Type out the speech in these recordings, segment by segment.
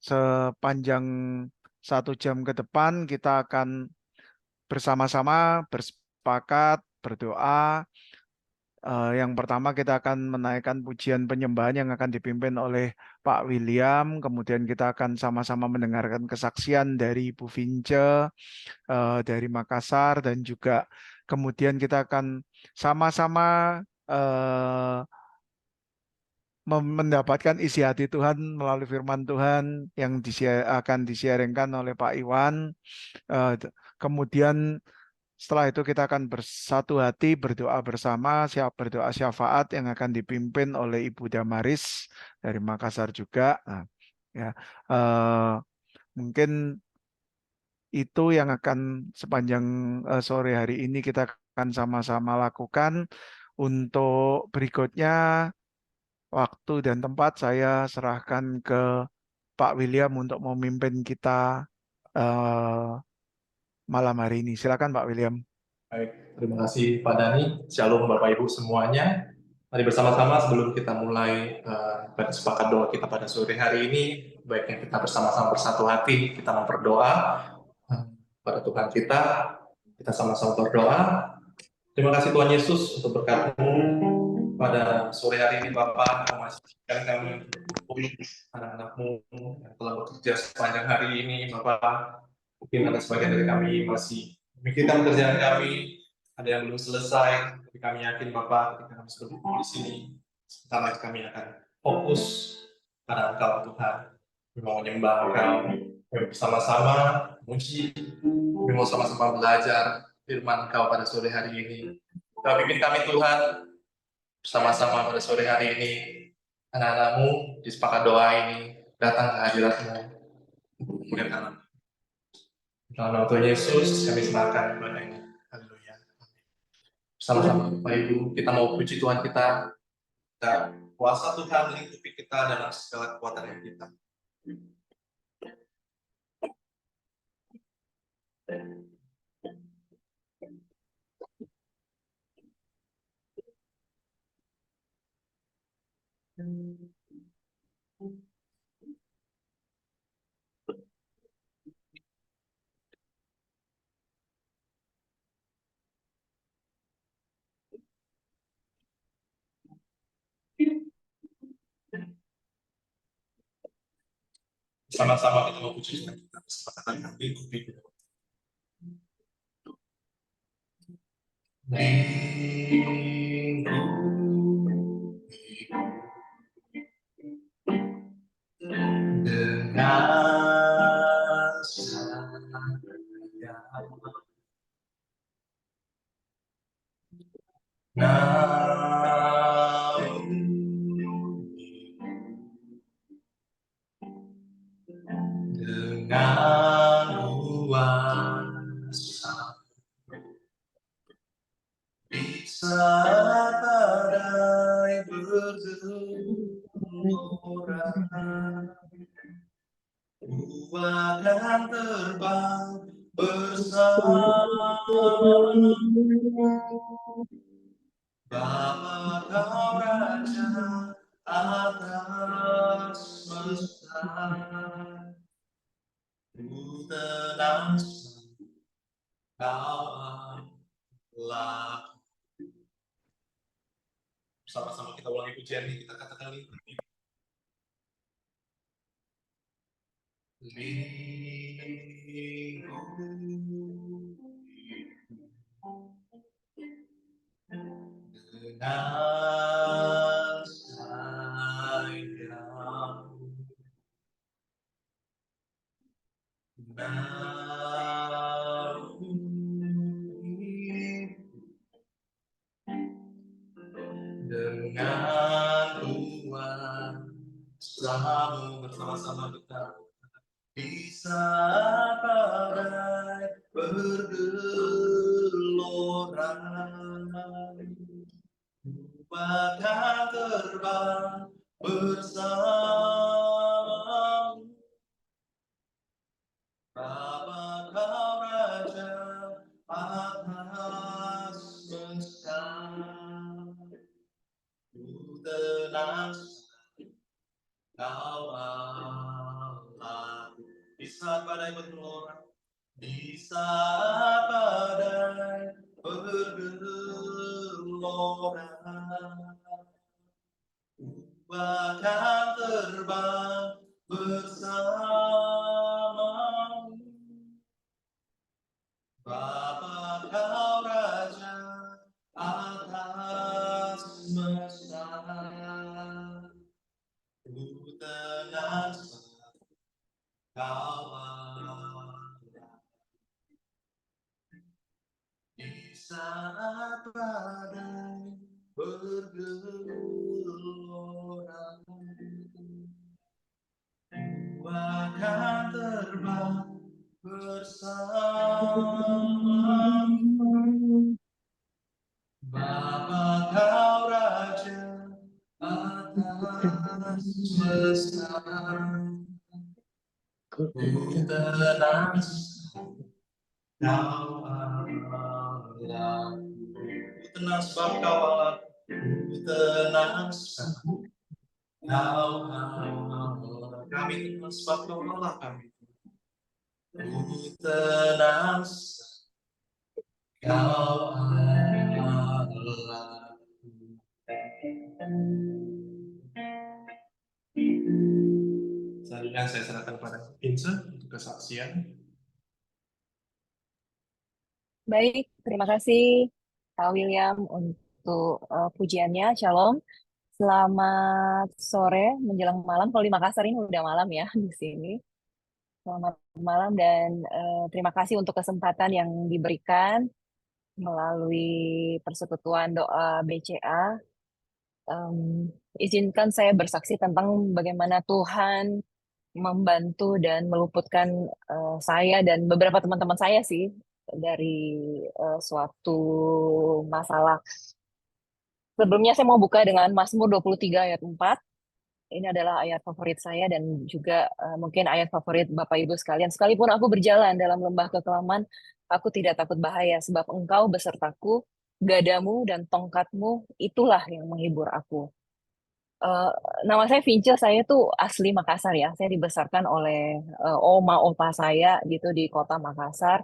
sepanjang 1 jam ke depan kita akan bersama-sama bersepakat berdoa. Yang pertama kita akan menaikkan pujian penyembahan yang akan dipimpin oleh Pak William. Kemudian kita akan sama-sama mendengarkan kesaksian dari Ibu Vince dari Makassar dan juga kemudian kita akan sama-sama eh, mendapatkan isi hati Tuhan melalui firman Tuhan yang akan disiaringkan oleh Pak Iwan. Kemudian setelah itu kita akan bersatu hati berdoa bersama, berdoa syafaat yang akan dipimpin oleh Ibu Damaris dari Makassar juga. Nah, ya, eh, mungkin itu yang akan sepanjang sore hari ini kita akan sama-sama lakukan. Untuk berikutnya, waktu dan tempat saya serahkan ke Pak William untuk memimpin kita eh, malam hari ini. Silakan Pak William. Baik, terima kasih Pak Dani. Shalom Bapak Ibu semuanya. Mari bersama-sama sebelum kita mulai pada sepakat doa kita pada sore hari ini, baiknya kita bersama-sama bersatu hati, kita memperdoa pada Tuhan kita. Kita sama-sama berdoa. Terima kasih Tuhan Yesus untuk berkat-Mu pada sore hari ini Bapak, memastikan kami anak-anak-Mu yang telah bekerja sepanjang hari ini Bapak. Mungkin ada sebagian dari kami masih memikirkan pekerjaan kami, ada yang belum selesai, tapi kami yakin Bapak ketika kami sudah berkumpul di sini, sebentar lagi kami akan fokus pada Engkau Tuhan. Kami mau menyembah Engkau, kami bersama-sama memuji, kami mau sama-sama belajar firman Engkau pada sore hari ini. Kau pimpin kami Tuhan, bersama-sama pada sore hari ini, anak-anak-Mu di sepakat doa ini, datang ke hadirat-Mu, kemuliaan dalam nama Tuhan Yesus, kami serahkan ibadahnya. Haleluya. Sama-sama Bapak Ibu, kita mau puji Tuhan kita. Kuasa Tuhan melingkupi kita dalam segala kekuatan yang kita. Sama-sama kita mau puji Tuhan kita. Kesempatan yang melingkupi kita. Dengan sayang dengan kuasa bisa badai bergelora, ku akan terbang bersamamu. Bapa Kau Raja atas semesta, ku tenang Kau Allah. Sama-sama kita ulangi pujian ini, kita katakan ini. Dengan sayang dengan kuasa-Mu bersama-sama kita bisa badai bergelora, ku akan terbang bersamamu. Bapa Kau Raja atas semesta, ku tenang Kau Allah. Di saat badai bergelora, di saat badai bergelora, bahkan terbang bersamamu. Bapa kau Raja atas semesta, ku tenang kau Allah. Di saat badai bergelora, ku akan terbang bersamamu. Bapa kau Raja atas semesta, ku tenang kau Allah. Ku tenang sebab kau Allah, ku tenang sebab kau Allah. Kami tenang sebab kau Allah kami. Ku tenang sebab kau Allah. Selanjutnya saya serahkan kepada Vincent untuk kesaksian. Baik, terima kasih Kak William untuk pujiannya. Shalom. Selamat sore menjelang malam. Kalau di Makassar ini udah malam ya di sini. Selamat malam dan terima kasih untuk kesempatan yang diberikan melalui persekutuan doa BCA. Izinkan saya bersaksi tentang bagaimana Tuhan membantu dan meluputkan saya dan beberapa teman-teman saya sih dari suatu masalah. Sebelumnya saya mau buka dengan Mazmur 23 ayat 4. Ini adalah ayat favorit saya dan juga mungkin ayat favorit Bapak Ibu sekalian. Sekalipun aku berjalan dalam lembah kekelaman, aku tidak takut bahaya sebab Engkau besertaku, gadamu dan tongkatmu itulah yang menghibur aku. Nama saya Vince, saya tuh asli Makassar ya. Saya dibesarkan oleh oma opa saya gitu di kota Makassar,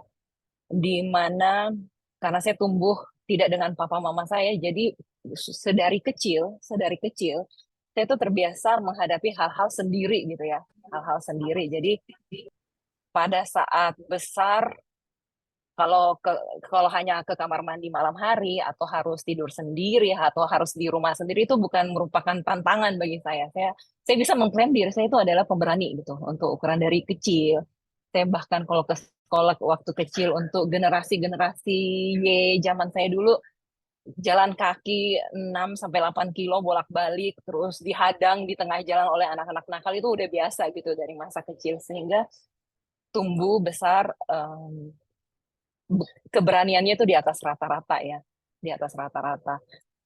di mana karena saya tumbuh tidak dengan papa mama saya, jadi sedari kecil saya tuh terbiasa menghadapi hal-hal sendiri gitu ya, hal-hal sendiri. Jadi pada saat besar kalau kalau hanya ke kamar mandi malam hari atau harus tidur sendiri atau harus di rumah sendiri itu bukan merupakan tantangan bagi saya. Saya bisa mengklaim diri saya itu adalah pemberani gitu untuk ukuran dari kecil. Saya bahkan kalau ke sekolah waktu kecil untuk generasi-generasi Y zaman saya dulu jalan kaki 6 sampai 8 kilo bolak-balik terus dihadang di tengah jalan oleh anak-anak nakal itu udah biasa gitu dari masa kecil sehingga tumbuh besar keberaniannya itu di atas rata-rata ya, di atas rata-rata.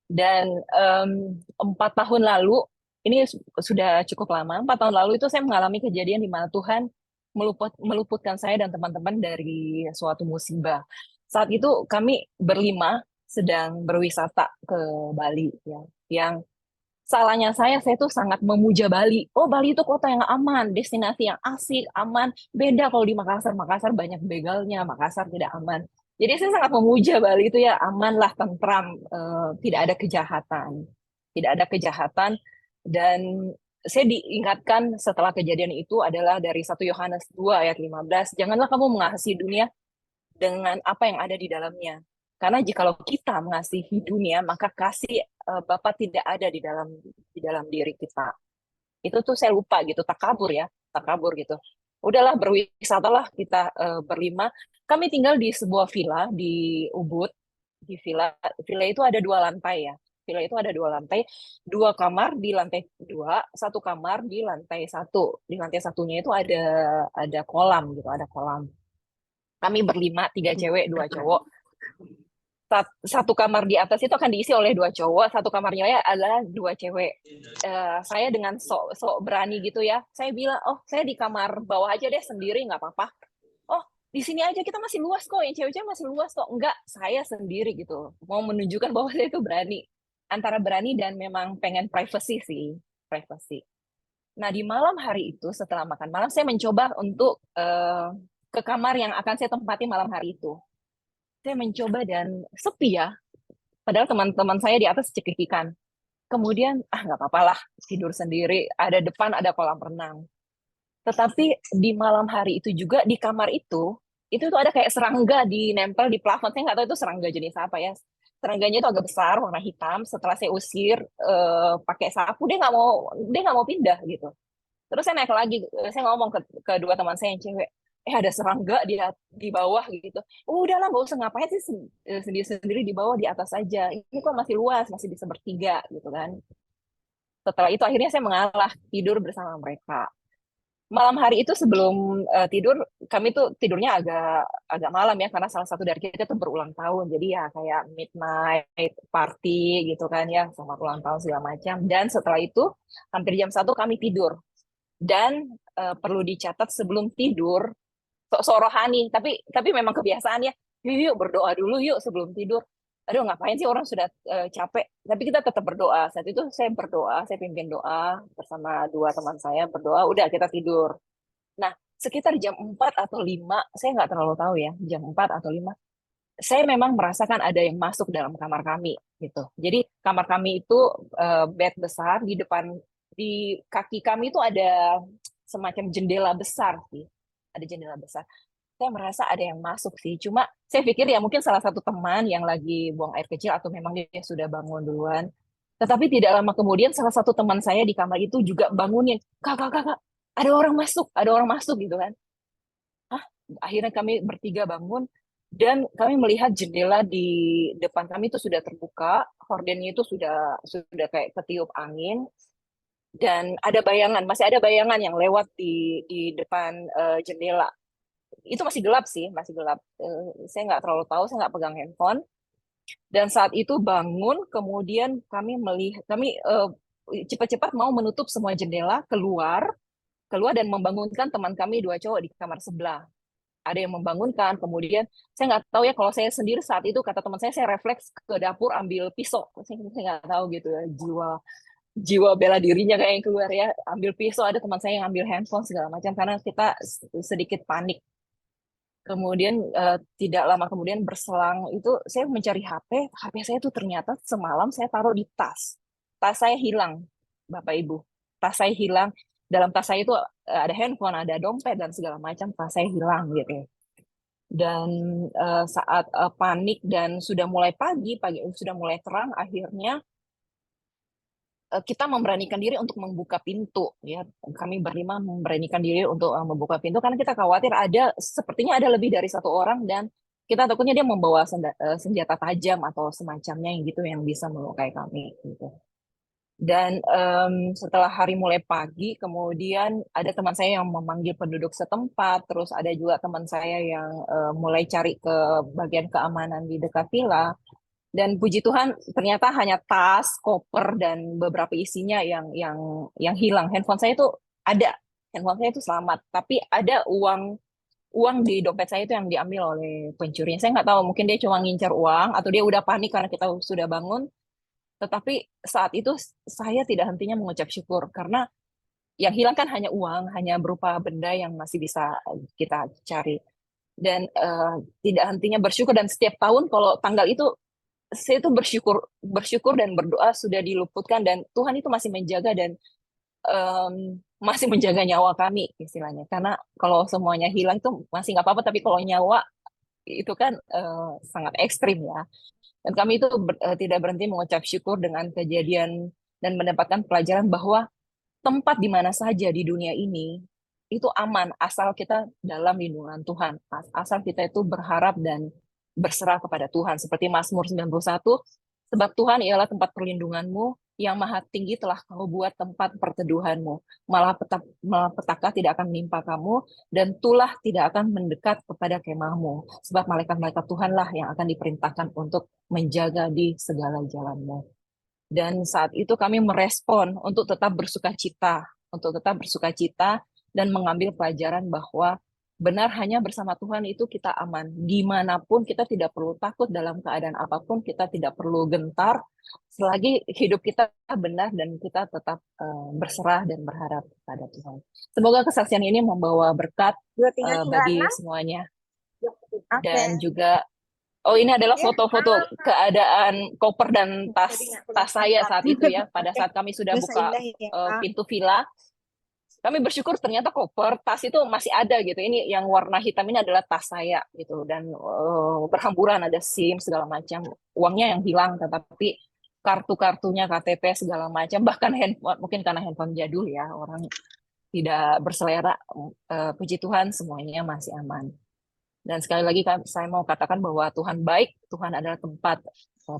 Dan 4 tahun lalu, ini sudah cukup lama, 4 tahun lalu itu saya mengalami kejadian di mana Tuhan meluputkan saya dan teman-teman dari suatu musibah. Saat itu kami berlima sedang berwisata ke Bali ya, yang salahnya saya tuh sangat memuja Bali. Oh, Bali itu kota yang aman, destinasi yang asik, aman. Beda kalau di Makassar. Makassar banyak begalnya, Makassar tidak aman. Jadi saya sangat memuja Bali itu ya aman lah, tentram, tidak ada kejahatan. Tidak ada kejahatan. Dan saya diingatkan setelah kejadian itu adalah dari 1 Yohanes 2 ayat 15, janganlah kamu mengasihi dunia dengan apa yang ada di dalamnya. Karena jikalau kita mengasihi dunia, maka kasih Bapa tidak ada di dalam diri kita. Itu tuh saya lupa gitu, takabur ya, takabur gitu. Udahlah berwisatalah kita berlima. Kami tinggal di sebuah villa di Ubud. Di villa itu ada 2 lantai ya. Villa itu ada 2 lantai, 2 kamar di lantai 2, 1 kamar di lantai 1. Di lantai satunya itu ada kolam gitu, ada kolam. Kami berlima, 3 cewek, 2 cowok. 1 kamar di atas itu akan diisi oleh 2 cowok, 1 kamarnya adalah 2 cewek. Saya dengan sok berani gitu ya, saya bilang, oh saya di kamar bawah aja deh sendiri, nggak apa-apa. Oh di sini aja kita masih luas kok, yang cewek-cewek masih luas kok. Enggak, saya sendiri gitu, mau menunjukkan bahwa saya itu berani. Antara berani dan memang pengen privacy sih, privacy. Nah, di malam hari itu setelah makan malam saya mencoba untuk ke kamar yang akan saya tempati malam hari itu. Saya mencoba dan sepi ya. Padahal teman-teman saya di atas cekikikan. Kemudian, nggak apa-apa lah, tidur sendiri. Ada depan, ada kolam renang. Tetapi di malam hari itu juga, di kamar itu tuh ada kayak serangga nempel di plafon. Saya nggak tahu itu serangga jenis apa ya. Serangganya itu agak besar, warna hitam. Setelah saya usir pakai sapu, dia nggak mau pindah gitu. Terus saya naik lagi, saya ngomong ke dua teman saya yang cewek, ada serangga di bawah gitu. Oh, udahlah, nggak usah ngapain sih sendiri-sendiri di bawah, di atas aja. Ini kok masih luas, masih bisa bertiga gitu kan. Setelah itu akhirnya saya mengalah tidur bersama mereka. Malam hari itu sebelum tidur, kami tuh tidurnya agak agak malam ya, karena salah satu dari kita tuh berulang tahun. Jadi ya kayak midnight party gitu kan ya, selamat ulang tahun segala macam. Dan setelah itu hampir jam 1 kami tidur. Dan perlu dicatat sebelum tidur, sok rohani, tapi memang kebiasaan ya, yuk berdoa dulu yuk sebelum tidur. Aduh, ngapain sih, orang sudah capek, tapi kita tetap berdoa. Saat itu saya berdoa, saya pimpin doa bersama dua teman saya, berdoa, udah kita tidur. Nah, sekitar jam 4 atau 5, saya nggak terlalu tahu ya, jam 4 atau 5, saya memang merasakan ada yang masuk dalam kamar kami gitu. Jadi kamar kami itu bed besar, di kaki kami itu ada semacam jendela besar sih. Ada jendela besar. Saya merasa ada yang masuk sih. Cuma saya pikir ya mungkin salah satu teman yang lagi buang air kecil atau memang dia sudah bangun duluan. Tetapi tidak lama kemudian salah satu teman saya di kamar itu juga bangunin, "Kak, kak, kak, kak, ada orang masuk," gitu kan. Hah? Akhirnya kami bertiga bangun dan kami melihat jendela di depan kami itu sudah terbuka, hordennya itu sudah kayak ketiup angin, dan masih ada bayangan yang lewat di depan jendela. Itu masih gelap sih, masih gelap. Saya nggak terlalu tahu, saya nggak pegang handphone. Dan saat itu bangun, kemudian kami cepat-cepat mau menutup semua jendela, keluar dan membangunkan teman kami dua cowok di kamar sebelah. Ada yang membangunkan, kemudian saya nggak tahu ya, kalau saya sendiri saat itu, kata teman saya refleks ke dapur ambil pisau. Saya nggak tahu gitu ya, jiwa jiwa bela dirinya kayak yang keluar ya, ambil pisau. Ada teman saya yang ambil handphone segala macam karena kita sedikit panik. Kemudian tidak lama kemudian berselang itu saya mencari HP saya tuh ternyata semalam saya taruh di tas saya hilang, Bapak Ibu, tas saya hilang. Dalam tas saya itu ada handphone, ada dompet dan segala macam, tas saya hilang gitu. Dan saat panik dan sudah mulai pagi sudah mulai terang, akhirnya kita memberanikan diri untuk membuka pintu ya. Kami berlima memberanikan diri untuk membuka pintu karena kita khawatir sepertinya ada lebih dari satu orang, dan kita takutnya dia membawa senjata tajam atau semacamnya yang gitu yang bisa melukai kami gitu. Dan setelah hari mulai pagi, kemudian ada teman saya yang memanggil penduduk setempat, terus ada juga teman saya yang mulai cari ke bagian keamanan di dekat villa. Dan puji Tuhan ternyata hanya tas, koper dan beberapa isinya yang hilang. Handphone saya itu ada, handphone saya itu selamat, tapi ada uang di dompet saya itu yang diambil oleh pencurinya. Saya nggak tahu, mungkin dia cuma ngincar uang atau dia udah panik karena kita sudah bangun. Tetapi saat itu saya tidak hentinya mengucap syukur karena yang hilang kan hanya uang, hanya berupa benda yang masih bisa kita cari. Dan tidak hentinya bersyukur, dan setiap tahun kalau tanggal itu saya itu bersyukur dan berdoa sudah diluputkan, dan Tuhan itu masih menjaga dan masih menjaga nyawa kami istilahnya. Karena kalau semuanya hilang itu masih nggak apa-apa, tapi kalau nyawa itu kan sangat ekstrim ya. Dan kami itu tidak berhenti mengucap syukur dengan kejadian dan mendapatkan pelajaran bahwa tempat di mana saja di dunia ini itu aman asal kita dalam lindungan Tuhan, asal kita itu berharap dan berserah kepada Tuhan. Seperti Mazmur 91, sebab Tuhan ialah tempat perlindunganmu, yang maha tinggi telah kau buat tempat perteduhanmu. Malapetaka tidak akan menimpa kamu, dan tulah tidak akan mendekat kepada kemahmu. Sebab malaikat-malaikat Tuhanlah yang akan diperintahkan untuk menjaga di segala jalanmu. Dan saat itu kami merespon untuk tetap bersuka cita dan mengambil pelajaran bahwa benar hanya bersama Tuhan itu kita aman. Dimanapun kita tidak perlu takut dalam keadaan apapun, kita tidak perlu gentar selagi hidup kita benar dan kita tetap berserah dan berharap pada Tuhan. Semoga kesaksian ini membawa berkat bagi semuanya. Dan juga, oh ini adalah foto-foto keadaan koper dan tas saya saat itu ya, pada saat kami sudah buka pintu villa. Kami bersyukur ternyata koper, tas itu masih ada gitu. Ini yang warna hitam ini adalah tas saya gitu. Dan berhamburan, ada SIM segala macam. Uangnya yang hilang, tetapi kartu-kartunya, KTP segala macam, bahkan handphone, mungkin karena handphone jadul ya, orang tidak berselera. Puji Tuhan semuanya masih aman. Dan sekali lagi saya mau katakan bahwa Tuhan baik, Tuhan adalah tempat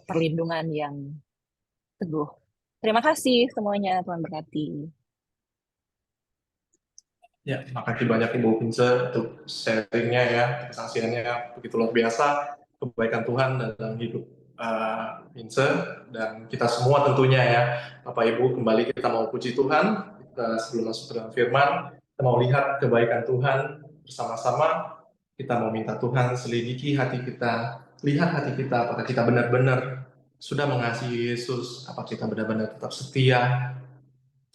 perlindungan yang teguh. Terima kasih semuanya, Tuhan berkati. Ya, terima kasih banyak Ibu Vince untuk sharingnya ya, kesaksiannya begitu luar biasa, kebaikan Tuhan dalam hidup Vince dan kita semua tentunya ya. Bapak Ibu, kembali kita mau puji Tuhan, kita sebelum masuk ke dalam firman, kita mau lihat kebaikan Tuhan bersama-sama, kita mau minta Tuhan selidiki hati kita, lihat hati kita, apakah kita benar-benar sudah mengasihi Yesus, apakah kita benar-benar tetap setia,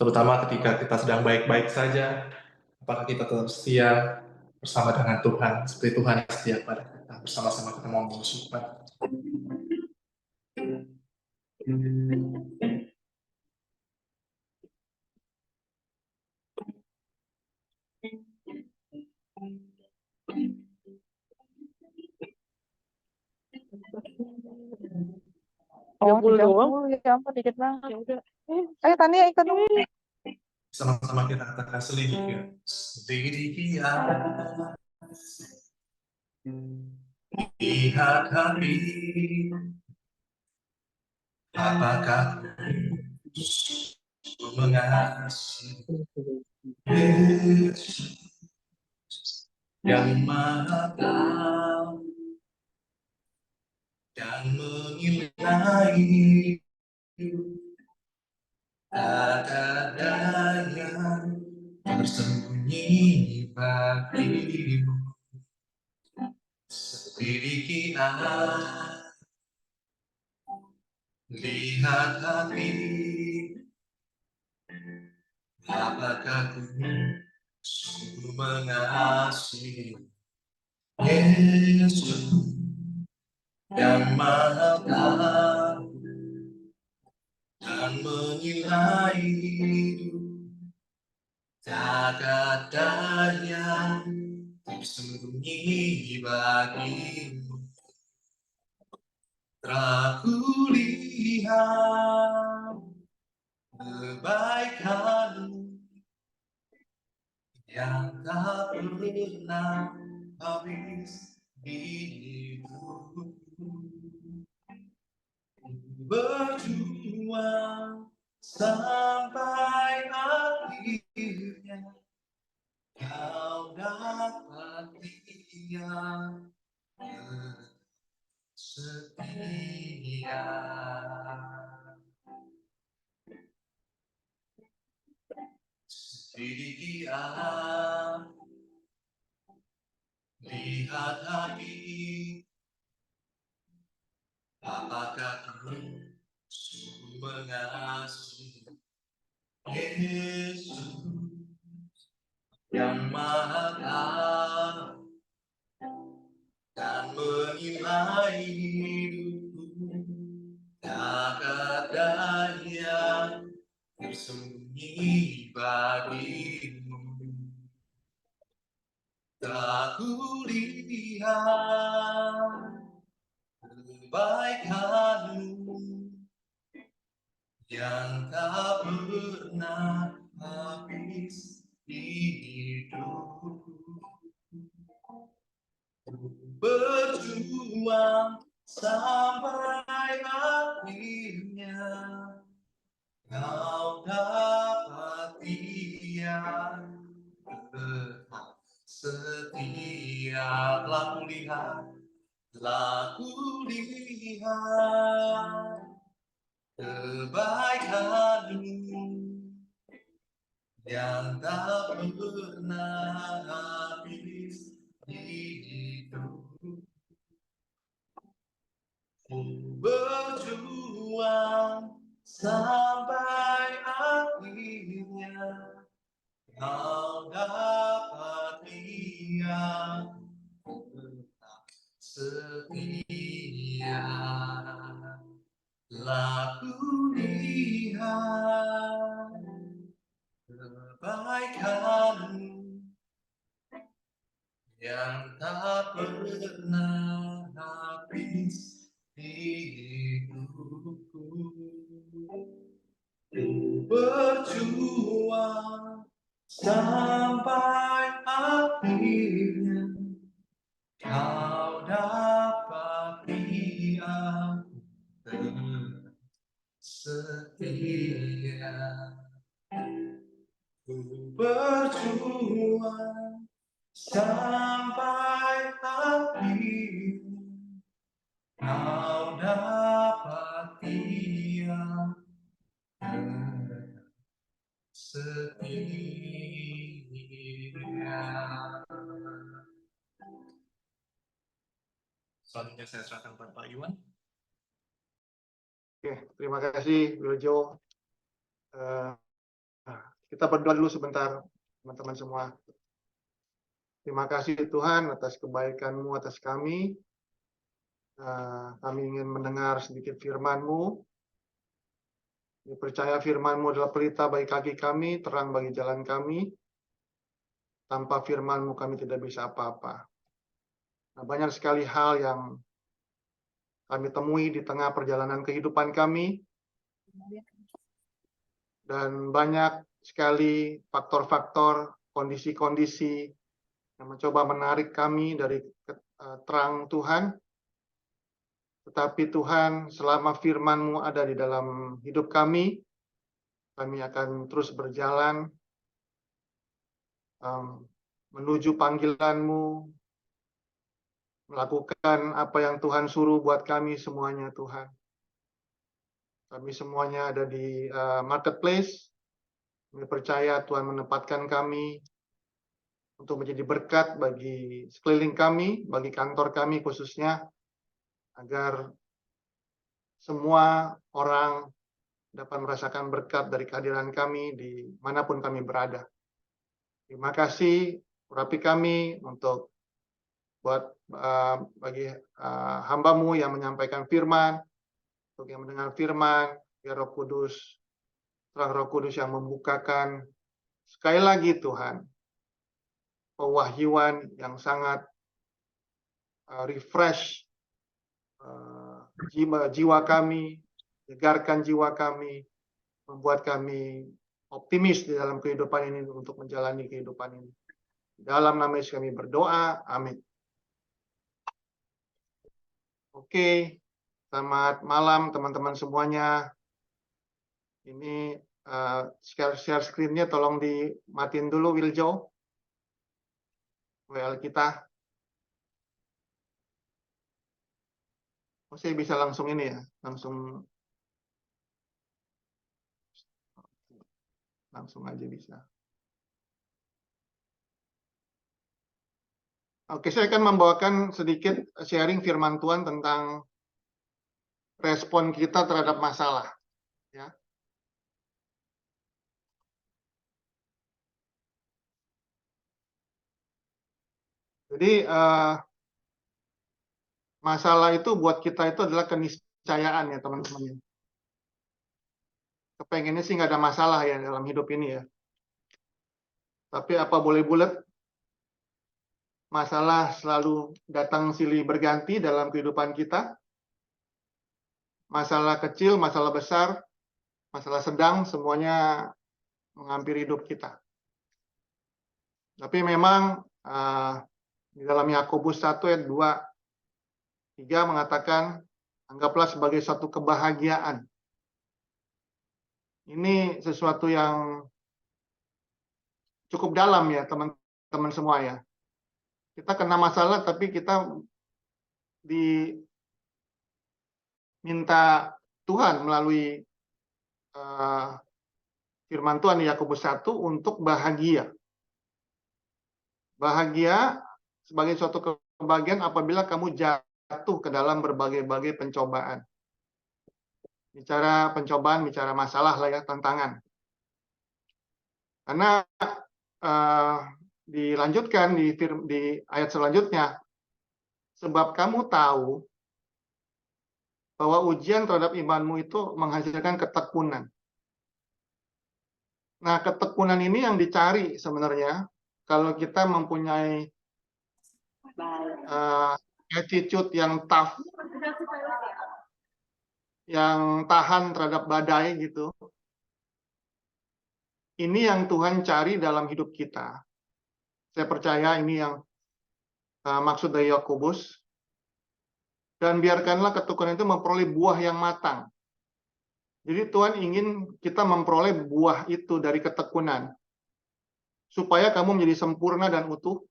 terutama ketika kita sedang baik-baik saja, apakah kita tetap setia bersama dengan Tuhan, seperti Tuhan yang setia pada kita. Bersama-sama kita mau mengucapkan. Oh, 30 doang? Ya ampun, dikit banget. Ya udah. Ayo Tania ikut dong. Sama-sama kita katakan selidiki ya. Selidiki ya. Lihat hati. Apakah ku mengasihi Yesus yang Maha Tahu dan menilai tak ada yang tersembunyi bagimu. Selidiki lihat hati, apakah ku sungguh mengasihi Yesus yang Maha Tahu dan menilai hidup, tak ada yang tersembunyi bagimu. Telah kulihat kebaikan-Mu yang tak pernah habis di hidupku. Berjuang sampai akhirnya kau dapat dia setia. Selidiki lihat hati, apakah kau sungguh mengasihi Yesus yang Maha Tahu dan menilai hidupku, tak ada yang tersembunyi bagimu. Tak kulihat kebaikan-Mu yang tak pernah habis di hidupku. Berjuang sampai akhirnya kau dapat dia tetap setia. Telah kulihat kebaikan-Mu yang tak pernah habis hidupku. Berjuang sampai akhirnya, kau dapat lihat tetap setia. Laku lihat kebaikanmu yang tak pernah habis di hidupku. Berjuang sampai akhirnya, kau dapat lihat setia. Ku berjuang sampai akhirnya, kau dapat lihat setia. Selanjutnya saya serahkan kepada Pak Iwan. Oke, terima kasih Wiljo. Kita berdoa dulu sebentar, teman-teman semua. Terima kasih Tuhan atas kebaikan-Mu atas kami. Kami ingin mendengar sedikit firman-Mu. Kami percaya firman-Mu adalah pelita bagi kaki kami, terang bagi jalan kami. Tanpa firman-Mu kami tidak bisa apa-apa. Nah, banyak sekali hal yang kami temui di tengah perjalanan kehidupan kami. Dan banyak sekali faktor-faktor, kondisi-kondisi yang mencoba menarik kami dari terang Tuhan. Tetapi Tuhan, selama firman-Mu ada di dalam hidup kami akan terus berjalan menuju panggilan-Mu, melakukan apa yang Tuhan suruh buat kami semuanya, Tuhan. Kami semuanya ada di marketplace. Kami percaya Tuhan menempatkan kami untuk menjadi berkat bagi sekeliling kami, bagi kantor kami khususnya, agar semua orang dapat merasakan berkat dari kehadiran kami di manapun kami berada. Terima kasih, urapi kami untuk bagi hamba-Mu yang menyampaikan firman, untuk yang mendengar firman, biar Roh Kudus, terang Roh Kudus yang membukakan sekali lagi Tuhan, pewahyuan yang sangat refresh jiwa kami, menyegarkan jiwa kami, membuat kami optimis di dalam kehidupan ini untuk menjalani kehidupan ini. Dalam nama Yesus kami berdoa, amin. Oke, selamat malam teman-teman semuanya. Ini share screen-nya tolong dimatiin dulu, Wiljo. WL kita. Saya bisa langsung ini ya, langsung aja bisa. Oke, saya akan membawakan sedikit sharing firman Tuhan tentang respon kita terhadap masalah. Ya. Jadi masalah itu buat kita itu adalah keniscayaan ya teman-teman. Kepengennya sih nggak ada masalah ya dalam hidup ini ya. Tapi apa boleh bulat, masalah selalu datang silih berganti dalam kehidupan kita. Masalah kecil, masalah besar, masalah sedang, semuanya menghampiri hidup kita. Tapi memang di dalam Yakobus 1 ayat 2, 3 mengatakan, anggaplah sebagai satu kebahagiaan. Ini sesuatu yang cukup dalam ya teman-teman semua ya. Kita kena masalah tapi kita diminta Tuhan melalui firman Tuhan di Yakobus 1 untuk bahagia. Bahagia sebagai suatu kebahagiaan apabila kamu jatuh ke dalam berbagai-bagai pencobaan. Bicara pencobaan, bicara masalah lah ya, tantangan. Karena dilanjutkan di ayat selanjutnya, sebab kamu tahu bahwa ujian terhadap imanmu itu menghasilkan ketekunan. Nah, ketekunan ini yang dicari sebenarnya kalau kita mempunyai attitude yang tough, yang tahan terhadap badai gitu. Ini yang Tuhan cari dalam hidup kita. Saya percaya ini yang maksud dari Yakobus. Dan biarkanlah ketekunan itu memperoleh buah yang matang. Jadi Tuhan ingin kita memperoleh buah itu dari ketekunan. Supaya kamu menjadi sempurna dan utuh.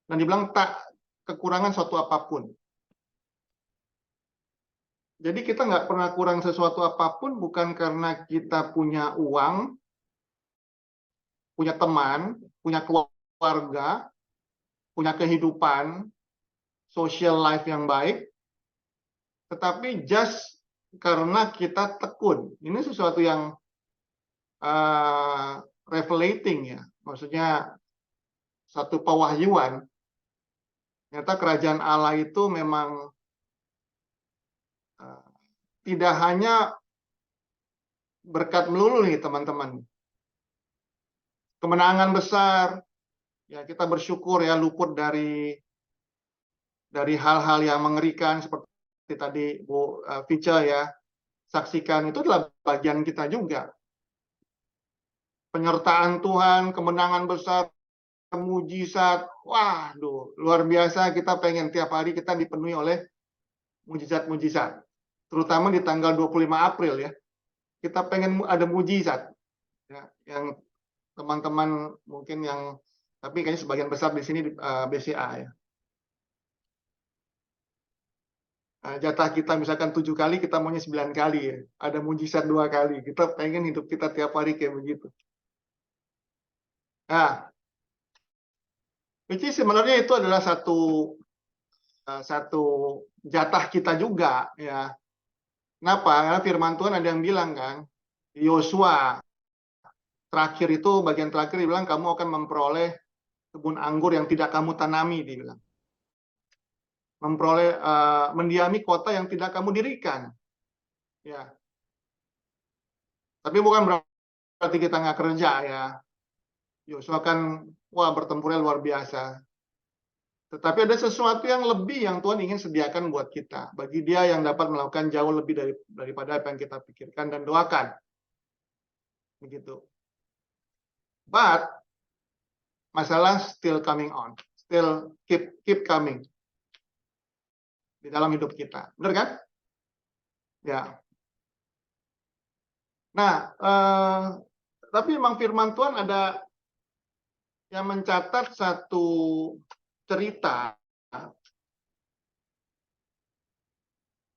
Dan dibilang tak kekurangan suatu apapun. Jadi kita nggak pernah kurang sesuatu apapun bukan karena kita punya uang, punya teman, punya keluarga, punya kehidupan, social life yang baik, tetapi just karena kita tekun. Ini sesuatu yang revelating ya, maksudnya satu pewahyuan. Ternyata kerajaan Allah itu memang tidak hanya berkat melulu nih teman-teman. Kemenangan besar, ya kita bersyukur ya luput dari hal-hal yang mengerikan seperti tadi Bu Vica ya saksikan, itu adalah bagian kita juga. Penyertaan Tuhan, kemenangan besar, mujizat, waduh, luar biasa. Kita pengen tiap hari kita dipenuhi oleh mujizat-mujizat. Terutama di tanggal 25 April ya. Kita pengen ada mujizat. Ya, yang teman-teman mungkin yang, tapi kayaknya sebagian besar di sini BCA ya. Jatah kita misalkan 7 kali, kita maunya 9 kali ya. Ada mujizat 2 kali. Kita pengen hidup kita tiap hari kayak begitu. Nah, which is sebenarnya itu adalah satu jatah kita juga ya. Kenapa? Karena firman Tuhan ada yang bilang kan, Yosua terakhir itu bagian terakhir dibilang kamu akan memperoleh kebun anggur yang tidak kamu tanami, dibilang. Memperoleh mendiami kota yang tidak kamu dirikan. Ya. Tapi bukan berarti kita nggak kerja ya. Yosua kan bertempurnya luar biasa. Tetapi ada sesuatu yang lebih yang Tuhan ingin sediakan buat kita. Bagi dia yang dapat melakukan jauh lebih daripada apa yang kita pikirkan dan doakan. Begitu. But masalah still coming on. Still keep coming. Di dalam hidup kita. Benar kan? Ya. Nah, tapi memang firman Tuhan ada yang mencatat satu cerita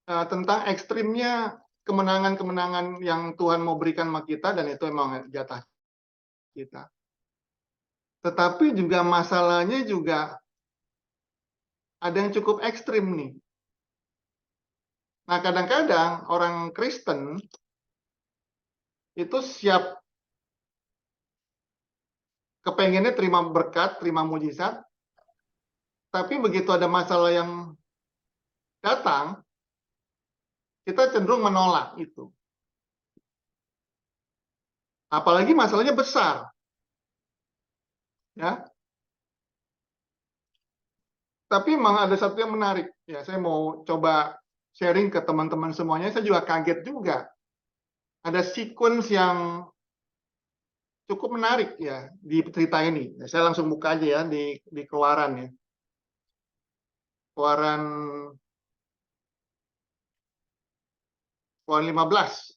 tentang ekstrimnya kemenangan-kemenangan yang Tuhan mau berikan sama kita, dan itu memang jatah kita. Tetapi juga masalahnya juga ada yang cukup ekstrim nih. Nah, kadang-kadang orang Kristen itu siap kepengennya terima berkat, terima mujizat, tapi begitu ada masalah yang datang, kita cenderung menolak itu. Apalagi masalahnya besar. Ya. Tapi memang ada satu yang menarik. Ya, saya mau coba sharing ke teman-teman semuanya. Saya juga kaget juga. Ada sequence yang cukup menarik ya di cerita ini. Ya, saya langsung buka aja ya di Keluaran ya. Keluaran 15.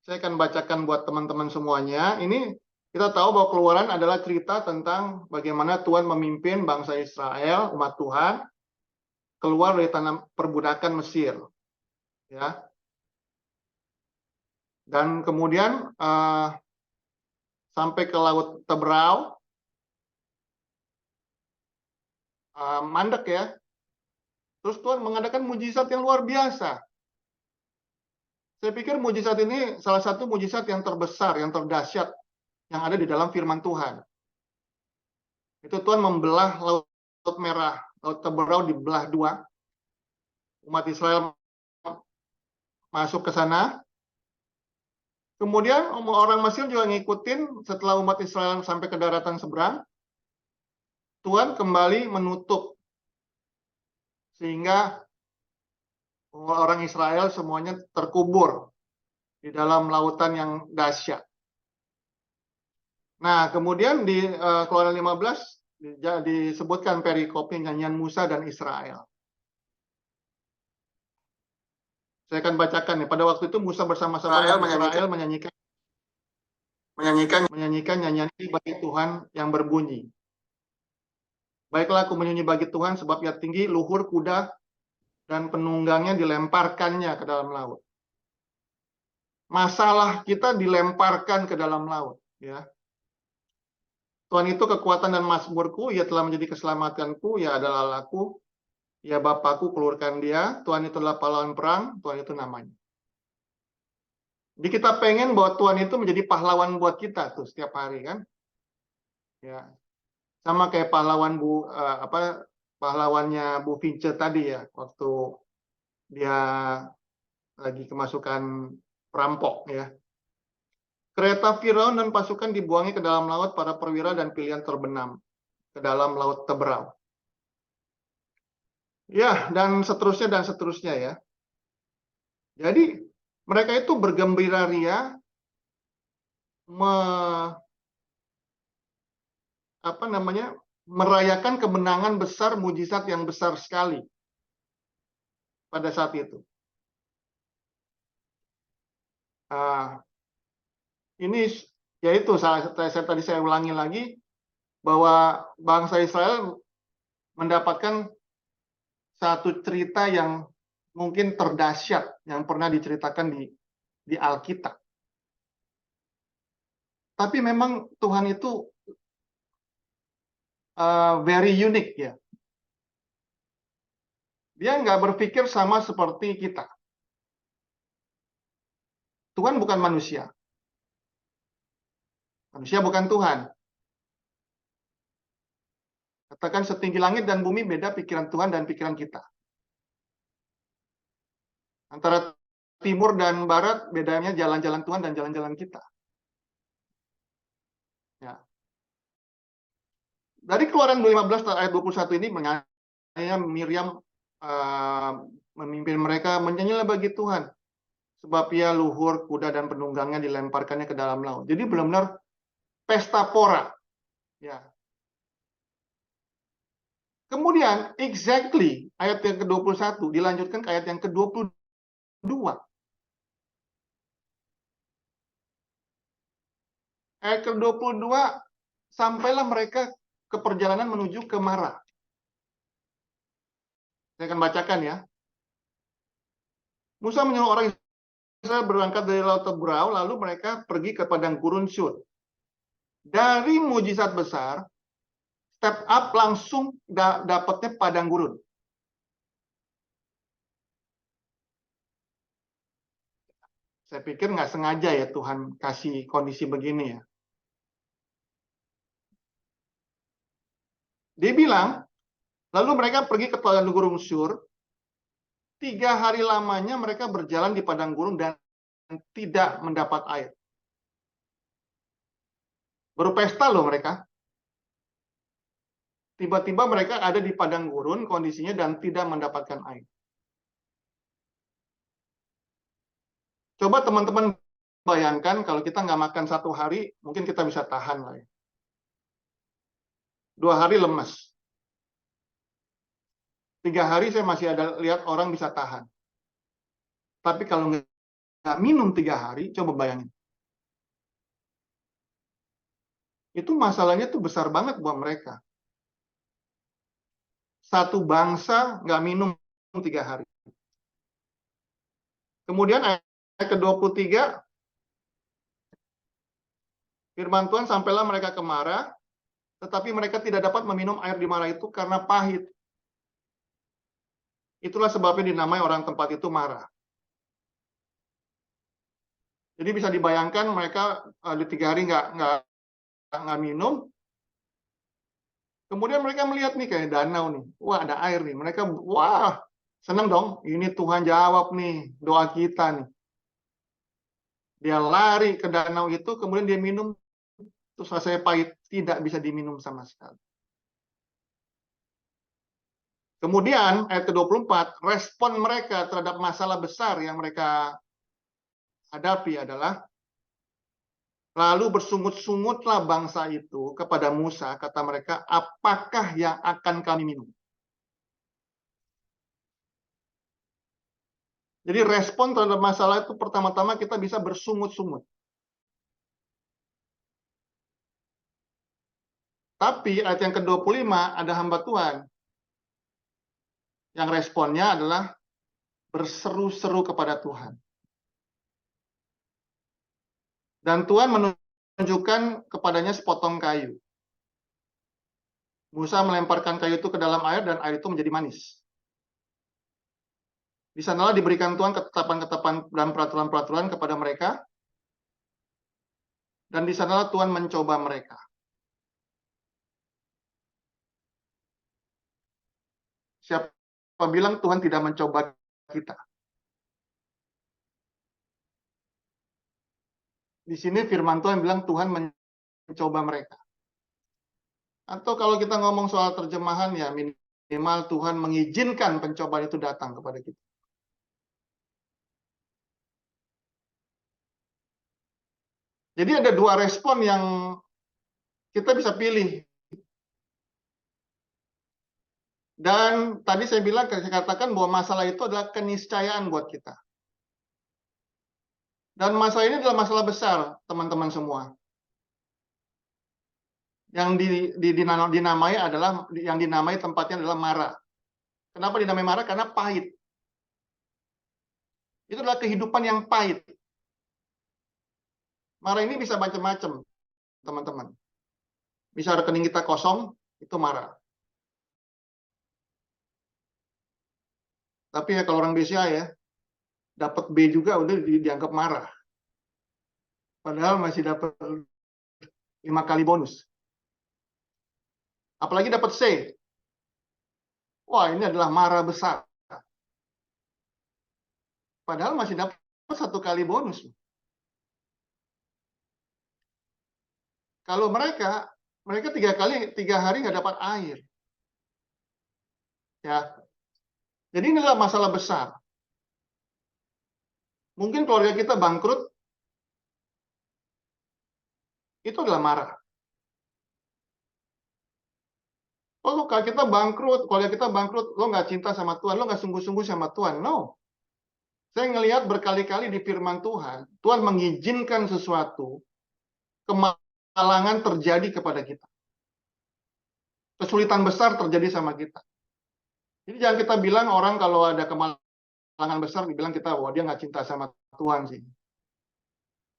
Saya akan bacakan buat teman-teman semuanya. Ini kita tahu bahwa Keluaran adalah cerita tentang bagaimana Tuhan memimpin bangsa Israel, umat Tuhan, keluar dari tanah perbudakan Mesir. Ya. Dan kemudian sampai ke Laut Teberau. mandek ya. Terus Tuhan mengadakan mujizat yang luar biasa. Saya pikir mujizat ini salah satu mujizat yang terbesar, yang terdahsyat yang ada di dalam firman Tuhan. Itu Tuhan membelah Laut Merah, Laut Teberau dibelah dua. Umat Israel masuk ke sana. Kemudian orang Mesir juga ngikutin setelah umat Israel sampai ke daratan seberang. Tuhan kembali menutup. Sehingga orang Israel semuanya terkubur di dalam lautan yang dahsyat. Nah, kemudian di Keluaran 15 disebutkan perikopnya nyanyian Musa dan Israel. Saya akan bacakan ya. Pada waktu itu Musa bersama-sama Israel menyanyikan nyanyian ini bagi Tuhan yang berbunyi. Baiklah aku menyanyi bagi Tuhan sebab ia tinggi, luhur kuda dan penunggangnya dilemparkannya ke dalam laut. Masalah kita dilemparkan ke dalam laut, ya. Tuhan itu kekuatan dan mazmurku, ia telah menjadi keselamatanku, ia adalah Allahku, ia Bapakku, keluarkan dia, Tuhan itu adalah pahlawan perang, Tuhan itu namanya. Jadi kita pengen bahwa Tuhan itu menjadi pahlawan buat kita tuh setiap hari kan. Ya. Sama kayak pahlawannya Bu Vince tadi ya, waktu dia lagi kemasukan perampok ya. Kereta Firaun dan pasukan dibuangi ke dalam laut, para perwira dan pilihan terbenam ke dalam Laut Teberau. Ya, dan seterusnya ya. Jadi mereka itu bergembira ria merayakan kemenangan besar, mujizat yang besar sekali pada saat itu. Ini yaitu saya ulangi lagi bahwa bangsa Israel mendapatkan satu cerita yang mungkin terdahsyat yang pernah diceritakan di Alkitab. Tapi memang Tuhan itu very unique ya. Dia nggak berpikir sama seperti kita. Tuhan bukan manusia. Manusia bukan Tuhan. Katakan setinggi langit dan bumi beda pikiran Tuhan dan pikiran kita. Antara timur dan barat bedanya jalan-jalan Tuhan dan jalan-jalan kita. Ya. Dari Keluaran 15 ayat 21 ini Miriam memimpin mereka menyanyilah bagi Tuhan. Sebab ia luhur, kuda dan penunggangnya dilemparkannya ke dalam laut. Jadi benar-benar pesta pora. Ya. Kemudian, exactly, ayat yang ke-21 dilanjutkan ke ayat yang ke-22. Ayat ke-22, sampailah mereka ke perjalanan menuju ke Mara. Saya akan bacakan ya. Musa menyuruh orang Israel berangkat dari Laut Teberau, lalu mereka pergi ke padang gurun Syur. Dari mujizat besar, step up langsung dapatnya padang gurun. Saya pikir nggak sengaja ya Tuhan kasih kondisi begini ya. Dia bilang, lalu mereka pergi ke padang gurun Syur. 3 hari lamanya mereka berjalan di padang gurun dan tidak mendapat air. Baru pesta loh mereka. Tiba-tiba mereka ada di padang gurun kondisinya dan tidak mendapatkan air. Coba teman-teman bayangkan kalau kita nggak makan 1 hari, mungkin kita bisa tahan lah ya. 2 hari lemes. 3 hari saya masih ada lihat orang bisa tahan. Tapi kalau nggak minum 3 hari, coba bayangin. Itu masalahnya tuh besar banget buat mereka. Satu bangsa nggak minum 3 hari. Kemudian ayat ke-23, firman Tuhan sampailah mereka ke Mara, tetapi mereka tidak dapat meminum air di Mara itu karena pahit. Itulah sebabnya dinamai orang tempat itu Mara. Jadi bisa dibayangkan mereka di 3 hari nggak minum. Kemudian mereka melihat nih kayak danau nih, wah ada air nih. Mereka wah senang dong, ini Tuhan jawab nih doa kita nih. Dia lari ke danau itu, kemudian dia minum, terus rasanya pahit, tidak bisa diminum sama sekali. Kemudian ayat ke-24, respon mereka terhadap masalah besar yang mereka hadapi adalah, lalu bersungut-sungutlah bangsa itu kepada Musa, kata mereka, apakah yang akan kami minum? Jadi respon terhadap masalah itu pertama-tama kita bisa bersungut-sungut. Tapi ayat yang ke-25 ada hamba Tuhan yang responnya adalah berseru-seru kepada Tuhan. Dan Tuhan menunjukkan kepadanya sepotong kayu. Musa melemparkan kayu itu ke dalam air dan air itu menjadi manis. Di sanalah diberikan Tuhan ketetapan-ketetapan dan peraturan-peraturan kepada mereka. Dan di sanalah Tuhan mencoba mereka. Siapa bilang Tuhan tidak mencoba kita? Di sini firman Tuhan bilang Tuhan mencoba mereka. Atau kalau kita ngomong soal terjemahan, ya minimal Tuhan mengizinkan pencobaan itu datang kepada kita. Jadi ada 2 respon yang kita bisa pilih. Dan tadi saya katakan bahwa masalah itu adalah keniscayaan buat kita. Dan masalah ini adalah masalah besar, teman-teman semua. Yang dinamai adalah, yang dinamai tempatnya adalah Mara. Kenapa dinamai Mara? Karena pahit. Itu adalah kehidupan yang pahit. Mara ini bisa macam-macam, teman-teman. Bisa rekening kita kosong, itu Mara. Tapi ya kalau orang BCA ya, dapat B juga udah dianggap marah. Padahal masih dapat 5 kali bonus. Apalagi dapat C. Wah, ini adalah marah besar. Padahal masih dapat 1 kali bonus. Kalau mereka 3 hari nggak dapat air. Ya. Jadi ini adalah masalah besar. Mungkin keluarga kita bangkrut, itu adalah marah. Oh, kalau kita bangkrut, keluarga kita bangkrut, lo nggak cinta sama Tuhan, lo nggak sungguh-sungguh sama Tuhan. No. Saya ngelihat berkali-kali di firman Tuhan, Tuhan mengizinkan sesuatu, kemalangan terjadi kepada kita. Kesulitan besar terjadi sama kita. Jadi jangan kita bilang orang kalau ada kemalangan besar, dibilang kita, wah dia nggak cinta sama Tuhan sih.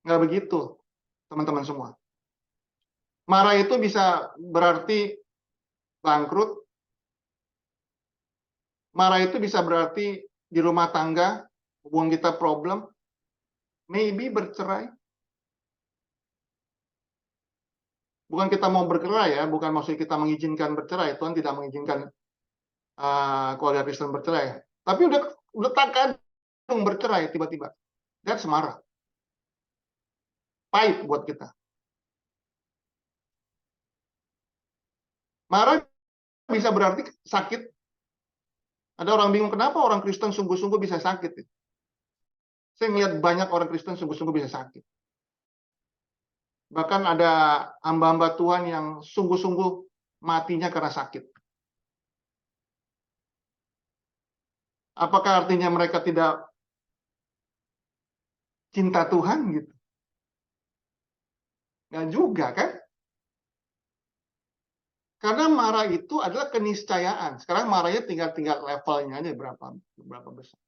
Nggak begitu, teman-teman semua. Marah itu bisa berarti bangkrut. Marah itu bisa berarti di rumah tangga, hubungan kita problem. Maybe bercerai. Bukan kita mau bercerai ya, bukan maksud kita mengizinkan bercerai. Tuhan tidak mengizinkan keluarga Kristen bercerai. Tapi udah tak kadung bercerai tiba-tiba. That's marah. Pahit buat kita. Marah bisa berarti sakit. Ada orang bingung, kenapa orang Kristen sungguh-sungguh bisa sakit? Saya ngelihat banyak orang Kristen sungguh-sungguh bisa sakit. Bahkan ada hamba-hamba Tuhan yang sungguh-sungguh matinya karena sakit. Apakah artinya mereka tidak cinta Tuhan gitu? Nggak juga kan? Karena marah itu adalah keniscayaan. Sekarang marahnya tinggal levelnya aja berapa besar.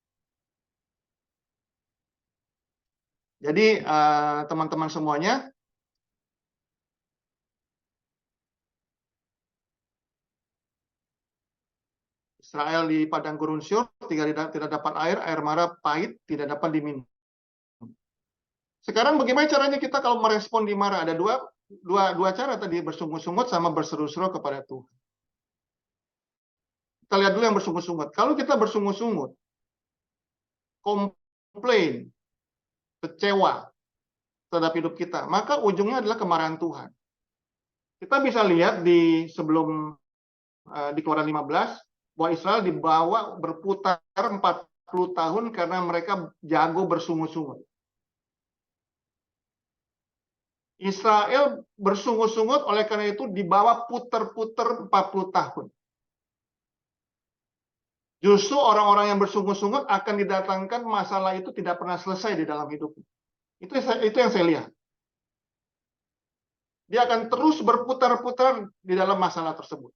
Jadi teman-teman semuanya, Israel di padang gurun Syur, tidak dapat air, air mara pahit, tidak dapat diminum. Sekarang bagaimana caranya kita kalau merespon di mara? Ada dua cara tadi, bersungut-sungut sama berseru-seru kepada Tuhan. Kita lihat dulu yang bersungut-sungut. Kalau kita bersungut-sungut, komplain, kecewa terhadap hidup kita, maka ujungnya adalah kemarahan Tuhan. Kita bisa lihat di sebelum di Keluaran 15, bahwa Israel dibawa berputar 40 tahun karena mereka jago bersungut-sungut. Israel bersungut-sungut, oleh karena itu dibawa putar-putar 40 tahun. Justru orang-orang yang bersungut-sungut akan didatangkan masalah itu tidak pernah selesai di dalam hidupnya. Itu yang saya lihat. Dia akan terus berputar-putar di dalam masalah tersebut.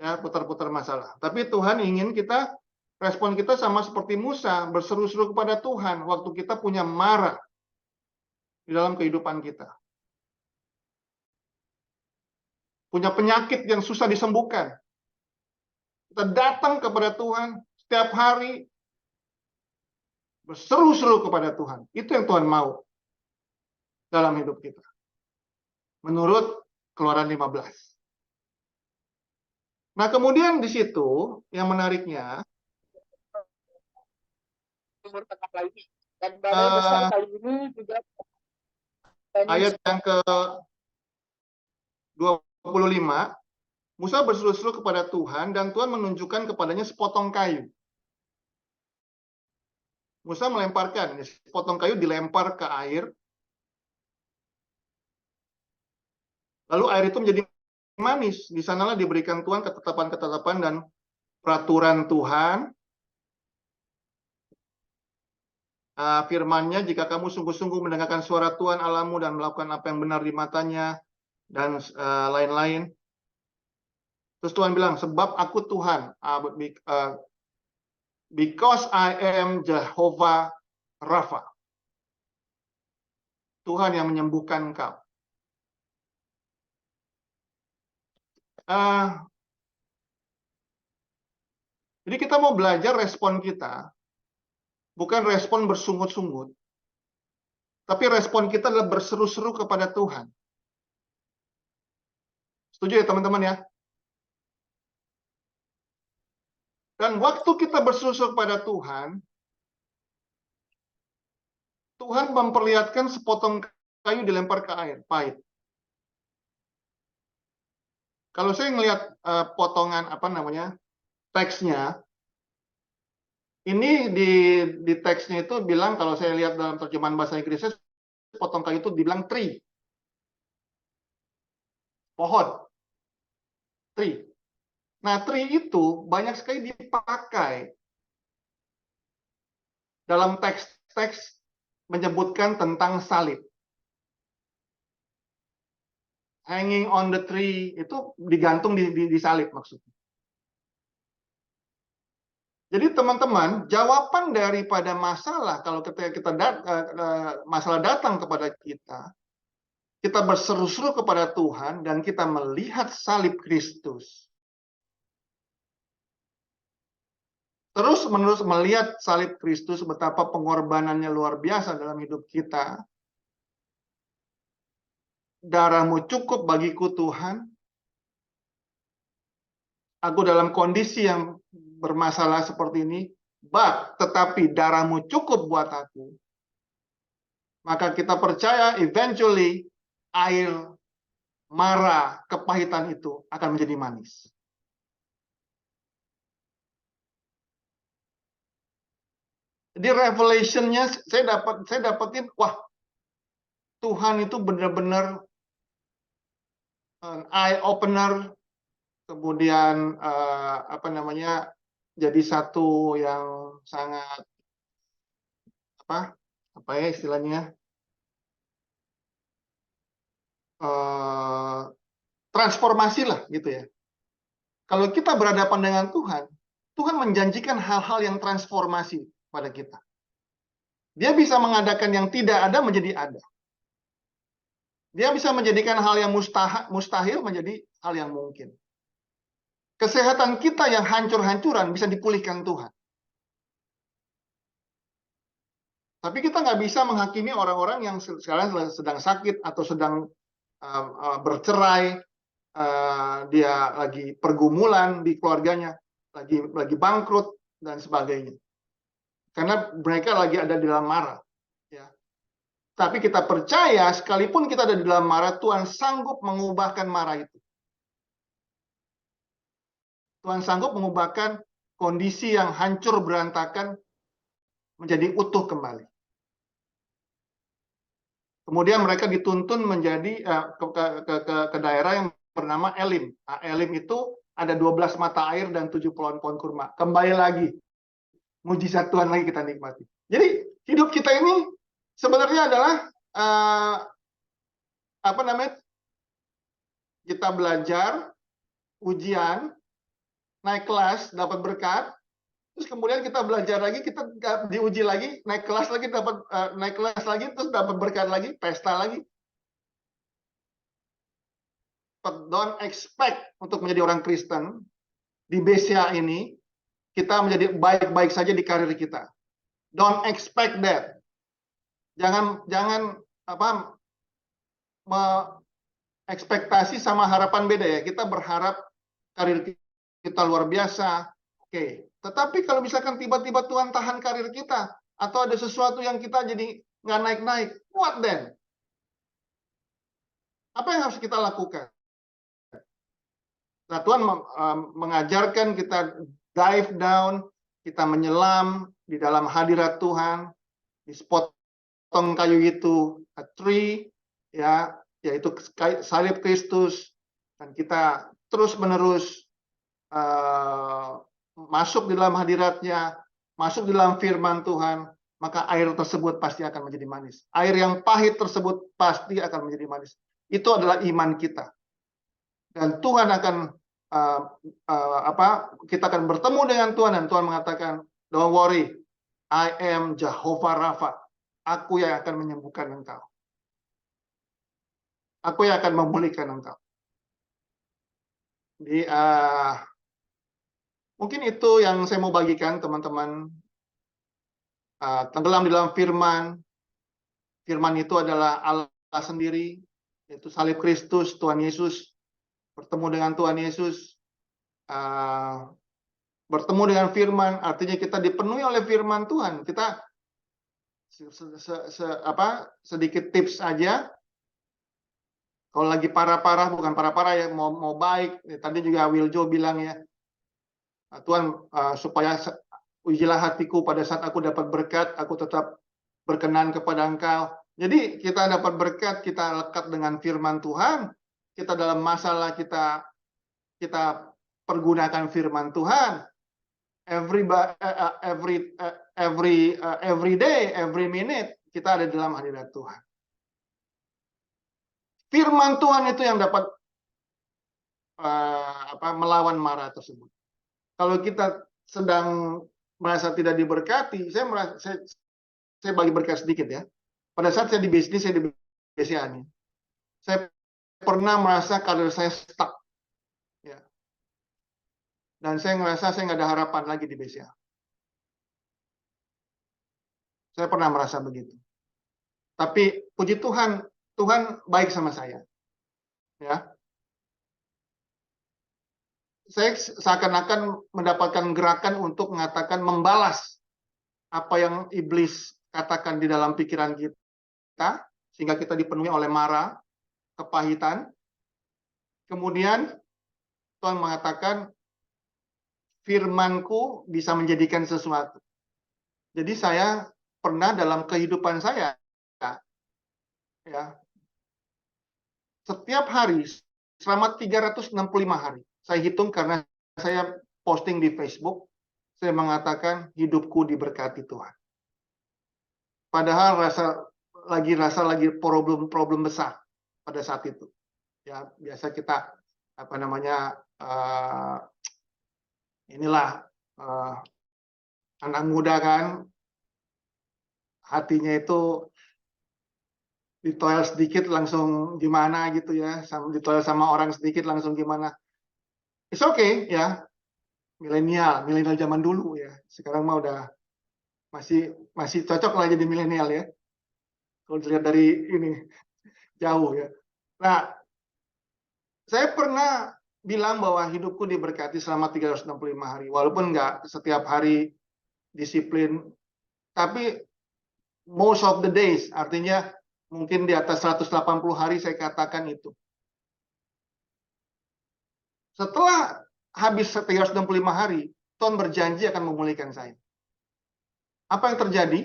Ya, putar-putar masalah. Tapi Tuhan ingin kita, respon kita sama seperti Musa, berseru-seru kepada Tuhan waktu kita punya marah di dalam kehidupan kita. Punya penyakit yang susah disembuhkan. Kita datang kepada Tuhan setiap hari, berseru-seru kepada Tuhan. Itu yang Tuhan mau dalam hidup kita. Menurut Keluaran 15. Nah, kemudian di situ yang menariknya, Timur Tengah lagi. Dan badai besar kali ini juga ayat yang ke-25, Musa berseru-seru kepada Tuhan dan Tuhan menunjukkan kepadanya sepotong kayu. Musa melemparkan, sepotong kayu dilempar ke air. Lalu air itu menjadi manis. Di sanalah diberikan Tuhan ketetapan-ketetapan dan peraturan Tuhan. Firman-Nya, jika kamu sungguh-sungguh mendengarkan suara Tuhan Allahmu dan melakukan apa yang benar di matanya, dan lain-lain. Terus Tuhan bilang, sebab aku Tuhan, because I am Jehovah Rapha. Tuhan yang menyembuhkan engkau. Jadi kita mau belajar respon kita, bukan respon bersungut-sungut, tapi respon kita adalah berseru-seru kepada Tuhan. Setuju ya teman-teman ya? Dan waktu kita berseru-seru kepada Tuhan, Tuhan memperlihatkan sepotong kayu dilempar ke air, pahit. Kalau saya ngelihat potongan teksnya, ini di teksnya itu bilang, kalau saya lihat dalam terjemahan bahasa Inggrisnya, potong kayu itu dibilang tree. Pohon. Tree. Nah, tree itu banyak sekali dipakai dalam teks-teks menyebutkan tentang salib. Hanging on the tree, itu digantung di salib maksudnya. Jadi teman-teman, jawaban daripada masalah, kalau ketika masalah datang kepada kita berseru-seru kepada Tuhan, dan kita melihat salib Kristus. Terus-menerus melihat salib Kristus, betapa pengorbanannya luar biasa dalam hidup kita. Darahmu cukup bagiku Tuhan. Aku dalam kondisi yang bermasalah seperti ini, tetapi darahmu cukup buat aku. Maka kita percaya eventually air mara kepahitan itu akan menjadi manis. Jadi revelation-nya saya dapetin, wah, Tuhan itu benar-benar eye opener, kemudian jadi satu yang sangat apa ya istilahnya, transformasi lah gitu ya. Kalau kita berhadapan dengan Tuhan, Tuhan menjanjikan hal-hal yang transformasi pada kita. Dia bisa mengadakan yang tidak ada menjadi ada. Dia bisa menjadikan hal yang mustahil menjadi hal yang mungkin. kesehatan kita yang hancur-hancuran bisa dipulihkan Tuhan. Tapi kita nggak bisa menghakimi orang-orang yang sekarang sedang sakit atau sedang bercerai, dia lagi pergumulan di keluarganya, lagi bangkrut dan sebagainya. Karena mereka lagi ada di dalam mara. Ya. Tapi kita percaya sekalipun kita ada di dalam mara, Tuhan sanggup mengubahkan mara itu. Tuhan sanggup mengubahkan kondisi yang hancur berantakan menjadi utuh kembali. Kemudian mereka dituntun menjadi ke daerah yang bernama Elim. Nah, Elim itu ada 12 mata air dan 7 pohon kurma. Kembali lagi, mujizat Tuhan lagi kita nikmati. Jadi hidup kita ini sebenarnya adalah kita belajar, ujian, naik kelas, dapat berkat. Terus kemudian kita belajar lagi, kita diuji lagi, naik kelas lagi, naik kelas lagi, terus dapat berkat lagi, pesta lagi. But don't expect untuk menjadi orang Kristen di BCA ini kita menjadi baik-baik saja di karir kita. Don't expect that. Jangan ekspektasi sama harapan beda ya. Kita berharap karir kita luar biasa. Oke. Tetapi kalau misalkan tiba-tiba Tuhan tahan karir kita, atau ada sesuatu yang kita jadi nggak naik-naik, what then? Apa yang harus kita lakukan? Nah, Tuhan mengajarkan kita dive down, kita menyelam di dalam hadirat Tuhan, di sepotong kayu itu, a tree, ya, yaitu salib Kristus, dan kita terus-menerus masuk di dalam hadiratnya, masuk di dalam firman Tuhan, maka air tersebut pasti akan menjadi manis. Air yang pahit tersebut pasti akan menjadi manis. Itu adalah iman kita. Dan Tuhan akan kita akan bertemu dengan Tuhan, dan Tuhan mengatakan, don't worry, I am Jehovah Rapha. Aku yang akan menyembuhkan engkau. Aku yang akan memulihkan engkau. Jadi mungkin itu yang saya mau bagikan, teman-teman. Tenggelam di dalam firman. Firman itu adalah Allah sendiri, yaitu salib Kristus, Tuhan Yesus. Bertemu dengan Tuhan Yesus. Bertemu dengan firman, artinya kita dipenuhi oleh firman Tuhan. Kita sedikit tips aja. Kalau lagi parah-parah, bukan parah-parah ya, mau baik. Tadi juga Wiljo bilang ya, Tuhan, supaya ujilah hatiku pada saat aku dapat berkat, aku tetap berkenan kepada Engkau. Jadi kita dapat berkat, kita lekat dengan firman Tuhan, kita dalam masalah kita pergunakan firman Tuhan. Every day, every minute kita ada dalam hadirat Tuhan. Firman Tuhan itu yang dapat melawan mara tersebut. Kalau kita sedang merasa tidak diberkati, saya bagi berkat sedikit ya. Pada saat saya di bisnis, saya di BCA nih, saya pernah merasa karir saya stuck. Ya. Dan saya ngerasa saya nggak ada harapan lagi di BCA. Saya pernah merasa begitu. Tapi puji Tuhan, Tuhan baik sama saya. Ya. Saya seakan-akan mendapatkan gerakan untuk mengatakan membalas apa yang iblis katakan di dalam pikiran kita, sehingga kita dipenuhi oleh mara, kepahitan. Kemudian Tuhan mengatakan, firman-Ku bisa menjadikan sesuatu. Jadi saya pernah dalam kehidupan saya, ya, setiap hari selama 365 hari, saya hitung karena saya posting di Facebook, saya mengatakan hidupku diberkati Tuhan. Padahal rasa lagi problem besar pada saat itu. Ya, biasa kita anak muda kan, hatinya itu ditoel sedikit langsung gimana gitu ya, ditoel sama orang sedikit langsung gimana. it's okay ya, milenial zaman dulu ya. Sekarang mah udah masih cocok lah jadi milenial ya. Kalau dilihat dari ini jauh ya. Nah, saya pernah bilang bahwa hidupku diberkati selama 365 hari. Walaupun nggak setiap hari disiplin, tapi most of the days, artinya mungkin di atas 180 hari saya katakan itu. Setelah habis 365 hari, Tuhan berjanji akan memulihkan saya. Apa yang terjadi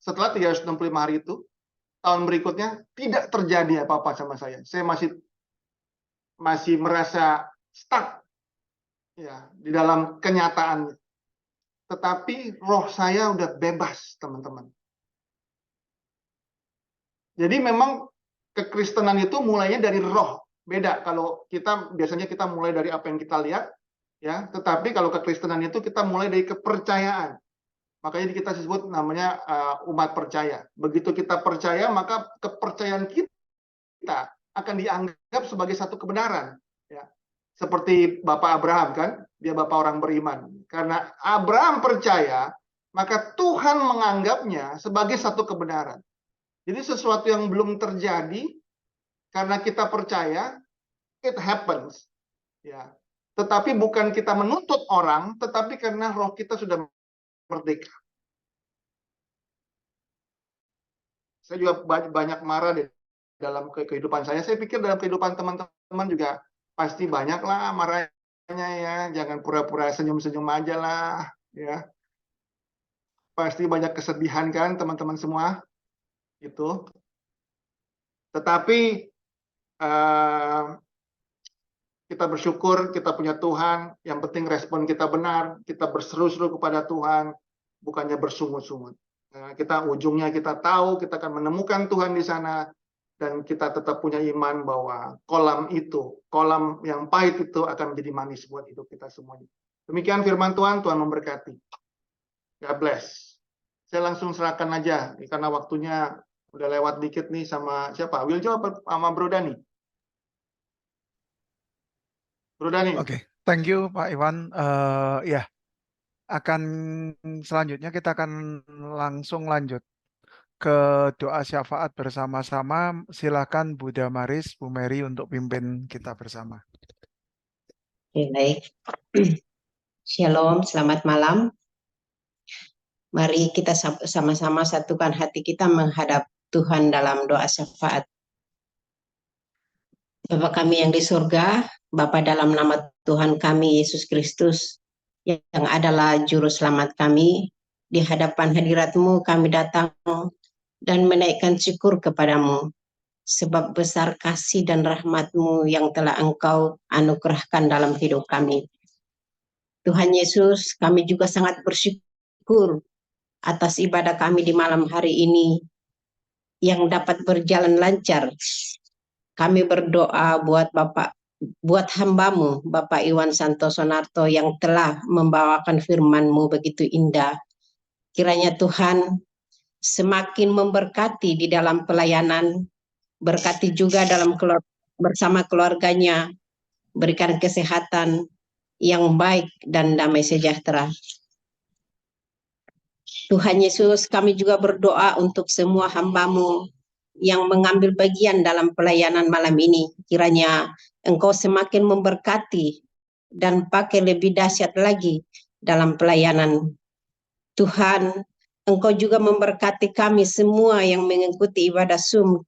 setelah 365 hari itu? Tahun berikutnya tidak terjadi apa-apa sama saya. Saya masih merasa stuck ya di dalam kenyataannya. Tetapi roh saya udah bebas, teman-teman. Jadi memang kekristenan itu mulainya dari roh. Beda kalau biasanya kita mulai dari apa yang kita lihat ya, tetapi kalau kekristenan itu kita mulai dari kepercayaan. Makanya kita sebut namanya umat percaya. Begitu kita percaya, maka kepercayaan kita akan dianggap sebagai satu kebenaran. Ya. Seperti Bapak Abraham kan, dia Bapak orang beriman. Karena Abraham percaya, maka Tuhan menganggapnya sebagai satu kebenaran. Jadi sesuatu yang belum terjadi, karena kita percaya, it happens. Ya. Tetapi bukan kita menuntut orang, tetapi karena roh kita sudah merdeka. Saya juga banyak marah di dalam kehidupan saya. Saya pikir dalam kehidupan teman-teman juga pasti banyak lah marahnya ya. Jangan pura-pura senyum-senyum aja lah ya. Pasti banyak kesedihan kan teman-teman semua itu. Tetapi kita bersyukur kita punya Tuhan. Yang penting respon kita benar. Kita berseru-seru kepada Tuhan, bukannya bersungut-sungut. Kita ujungnya kita tahu kita akan menemukan Tuhan di sana, dan kita tetap punya iman bahwa kolam yang pahit itu akan menjadi manis buat hidup kita semuanya. Demikian firman Tuhan memberkati. God bless. Saya langsung serahkan aja karena waktunya udah lewat dikit nih sama siapa? Wiljo sama Bro Dani? Bro Dani. Oke, thank you Pak Iwan. Ya, selanjutnya kita akan langsung lanjut ke doa syafaat bersama-sama. Silakan Bu Damaris, Bu Mary untuk pimpin kita bersama. Oke, baik. Shalom, selamat malam. Mari kita sama-sama satukan hati kita menghadap Tuhan dalam doa syafaat. Bapa kami yang di surga, Bapa dalam nama Tuhan kami Yesus Kristus yang adalah juru selamat kami, di hadapan hadirat-Mu kami datang dan menaikkan syukur kepadamu, sebab besar kasih dan rahmat-Mu yang telah Engkau anugerahkan dalam hidup kami. Tuhan Yesus, kami juga sangat bersyukur atas ibadah kami di malam hari ini yang dapat berjalan lancar. Kami berdoa buat hamba-Mu, Bapak Iwan Santoso Narto yang telah membawakan firman-Mu begitu indah. Kiranya Tuhan semakin memberkati di dalam pelayanan, berkati juga bersama keluarganya, berikan kesehatan yang baik dan damai sejahtera. Tuhan Yesus, kami juga berdoa untuk semua hamba-Mu yang mengambil bagian dalam pelayanan malam ini. Kiranya Engkau semakin memberkati dan pakai lebih dahsyat lagi dalam pelayanan. Tuhan, Engkau juga memberkati kami semua yang mengikuti ibadah Zoom.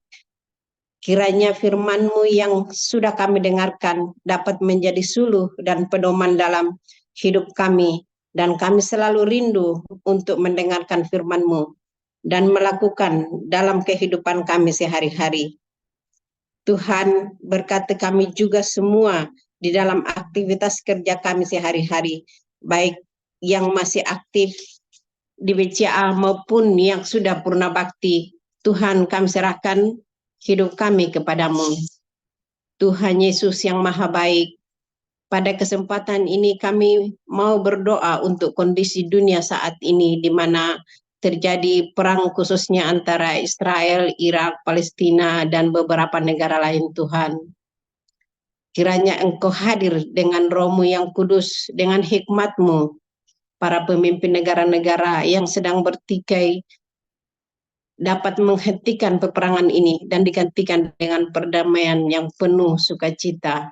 Kiranya firman-Mu yang sudah kami dengarkan dapat menjadi suluh dan pedoman dalam hidup kami. Dan kami selalu rindu untuk mendengarkan firman-Mu dan melakukan dalam kehidupan kami sehari-hari. Tuhan, berkati kami juga semua di dalam aktivitas kerja kami sehari-hari, baik yang masih aktif di BCA maupun yang sudah purna bakti. Tuhan, kami serahkan hidup kami kepadamu. Tuhan Yesus yang Maha Baik, pada kesempatan ini kami mau berdoa untuk kondisi dunia saat ini di mana terjadi perang khususnya antara Israel, Irak, Palestina, dan beberapa negara lain Tuhan. Kiranya Engkau hadir dengan Roh-Mu yang kudus, dengan hikmat-Mu, para pemimpin negara-negara yang sedang bertikai dapat menghentikan peperangan ini dan digantikan dengan perdamaian yang penuh sukacita.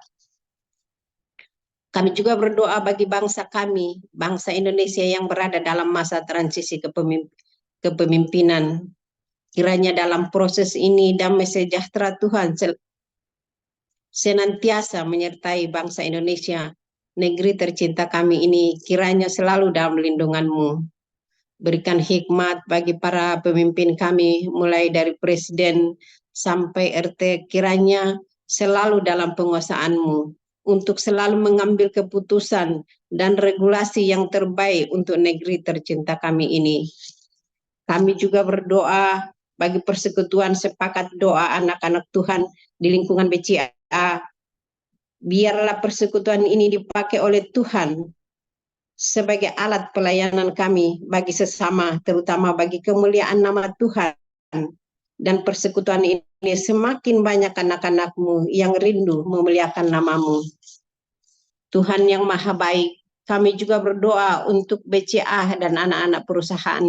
Kami juga berdoa bagi bangsa kami, bangsa Indonesia yang berada dalam masa transisi kepemimpinan. Kiranya dalam proses ini damai sejahtera Tuhan senantiasa menyertai bangsa Indonesia, negeri tercinta kami ini, kiranya selalu dalam lindungan-Mu. Berikan hikmat bagi para pemimpin kami, mulai dari Presiden sampai RT, kiranya selalu dalam penguasaan-Mu, untuk selalu mengambil keputusan dan regulasi yang terbaik untuk negeri tercinta kami ini. Kami juga berdoa bagi persekutuan sepakat doa anak-anak Tuhan di lingkungan BCA. Biarlah persekutuan ini dipakai oleh Tuhan sebagai alat pelayanan kami bagi sesama, terutama bagi kemuliaan nama Tuhan. Dan persekutuan ini semakin banyak anak-anak-Mu yang rindu memuliakan nama-Mu. Tuhan yang maha baik, kami juga berdoa untuk BCA dan anak-anak perusahaan.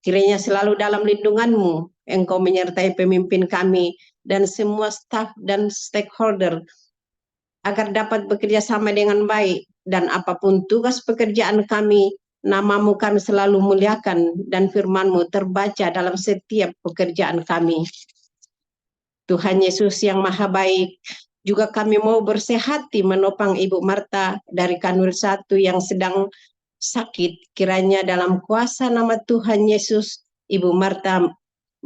Kiranya selalu dalam lindungan-Mu, Engkau menyertai pemimpin kami dan semua staf dan stakeholder agar dapat bekerja sama dengan baik, dan apapun tugas pekerjaan kami, nama-Mu kami selalu muliakan dan firman-Mu terbaca dalam setiap pekerjaan kami. Tuhan Yesus yang maha baik, juga kami mau bersehati menopang Ibu Marta dari Kanwil 1 yang sedang sakit. Kiranya dalam kuasa nama Tuhan Yesus, Ibu Marta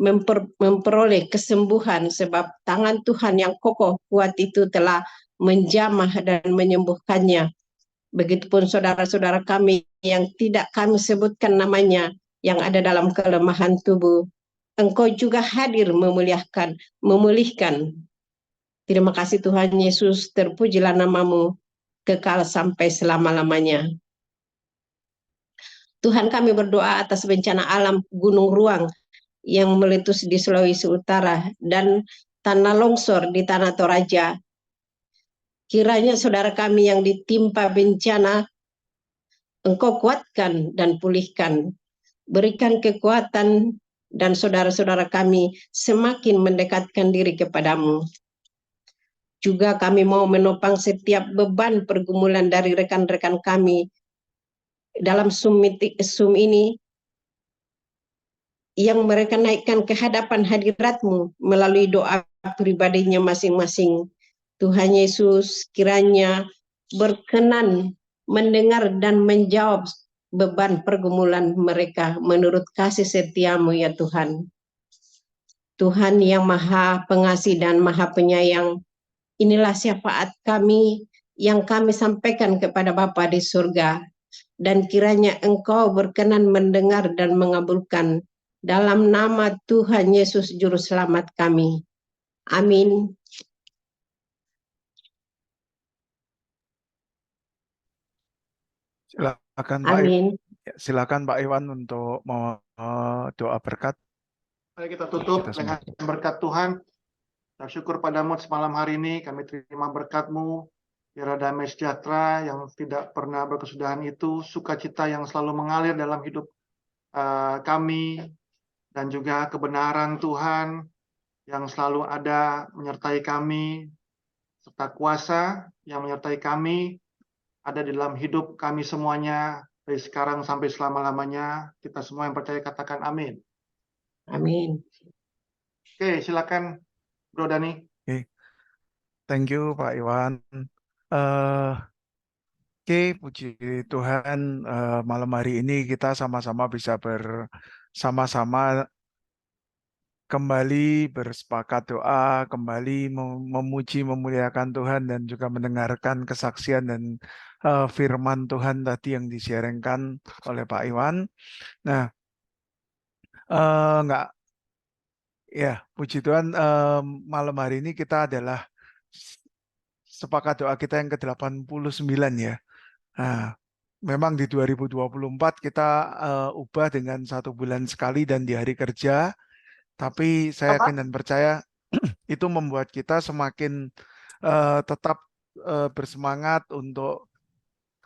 memperoleh kesembuhan, sebab tangan Tuhan yang kokoh kuat itu telah menjamah dan menyembuhkannya. Begitupun saudara-saudara kami yang tidak kami sebutkan namanya, yang ada dalam kelemahan tubuh, Engkau juga hadir memulihkan. Terima kasih Tuhan Yesus, terpujilah nama-Mu kekal sampai selama-lamanya. Tuhan, kami berdoa atas bencana alam gunung ruang yang meletus di Sulawesi Utara dan tanah longsor di Tanah Toraja. Kiranya saudara kami yang ditimpa bencana, Engkau kuatkan dan pulihkan. Berikan kekuatan dan saudara-saudara kami semakin mendekatkan diri kepadamu. Juga kami mau menopang setiap beban pergumulan dari rekan-rekan kami dalam Zoom ini, yang mereka naikkan ke hadapan hadirat-Mu melalui doa pribadinya masing-masing. Tuhan Yesus kiranya berkenan mendengar dan menjawab beban pergumulan mereka menurut kasih setia-Mu ya Tuhan. Tuhan yang maha pengasih dan maha penyayang, inilah syafaat kami yang kami sampaikan kepada Bapa di surga, dan kiranya Engkau berkenan mendengar dan mengabulkan dalam nama Tuhan Yesus Juru Selamat kami. Amin. Silakan Pak Iwan untuk doa berkat. Mari kita tutup dengan berkat Tuhan. Dan syukur padamu semalam hari ini kami terima berkat-Mu, biar damai sejahtera yang tidak pernah berkesudahan itu, sukacita yang selalu mengalir dalam hidup kami, dan juga kebenaran Tuhan yang selalu ada menyertai kami, serta kuasa yang menyertai kami ada di dalam hidup kami semuanya, dari sekarang sampai selama-lamanya. Kita semua yang percaya katakan amin. Amin. Oke, silakan Bro Dani. Oke. Thank you Pak Iwan. Oke, puji Tuhan, malam hari ini kita sama-sama bisa bersama-sama kembali bersepakat doa, kembali memuji, memuliakan Tuhan, dan juga mendengarkan kesaksian dan firman Tuhan tadi yang disiarkan oleh Pak Iwan. Nah, puji Tuhan, malam hari ini kita adalah sepakat doa kita yang ke-89 ya. Nah, memang di 2024 kita ubah dengan 1 bulan sekali dan di hari kerja. Tapi saya yakin dan percaya itu membuat kita semakin tetap bersemangat untuk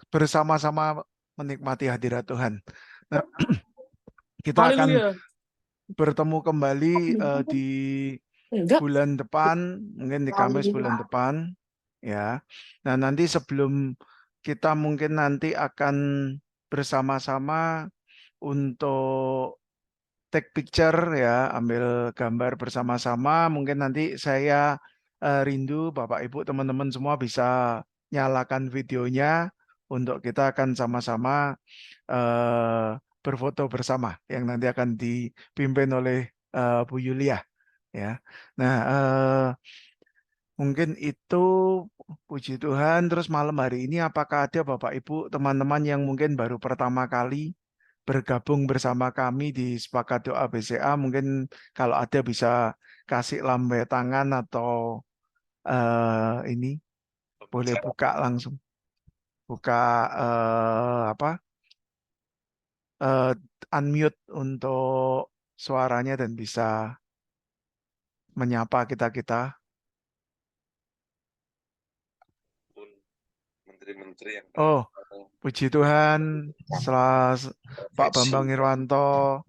bersama-sama menikmati hadirat Tuhan. Nah, kita akan bertemu kembali di bulan depan, mungkin di Kamis bulan depan, ya. Nah, nanti sebelum kita mungkin nanti akan bersama-sama untuk take picture ya, ambil gambar bersama-sama. Mungkin nanti saya rindu Bapak Ibu teman-teman semua bisa nyalakan videonya untuk kita akan sama-sama berfoto bersama yang nanti akan dipimpin oleh Bu Yulia ya. Nah, mungkin itu, puji Tuhan. Terus malam hari ini apakah ada Bapak Ibu teman-teman yang mungkin baru pertama kali bergabung bersama kami di Sepakat Doa BCA? Mungkin kalau ada bisa kasih lambai tangan atau ini boleh buka langsung, buka unmute untuk suaranya dan bisa menyapa kita-kita. Menteri-menteri yang Oh, puji Tuhan, setelah Pak Bambang Irwanto,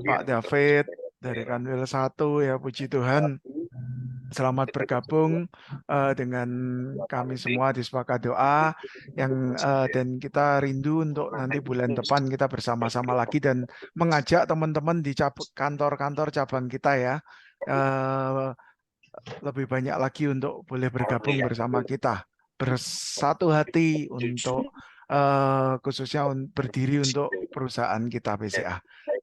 Pak David dari Kanwil 1 ya, puji Tuhan. Selamat bergabung dengan kami semua di Sepakat Doa yang dan kita rindu untuk nanti bulan depan kita bersama-sama lagi dan mengajak teman-teman di kantor-kantor cabang kita ya lebih banyak lagi untuk boleh bergabung bersama kita, bersatu hati untuk khususnya berdiri untuk perusahaan kita BCA.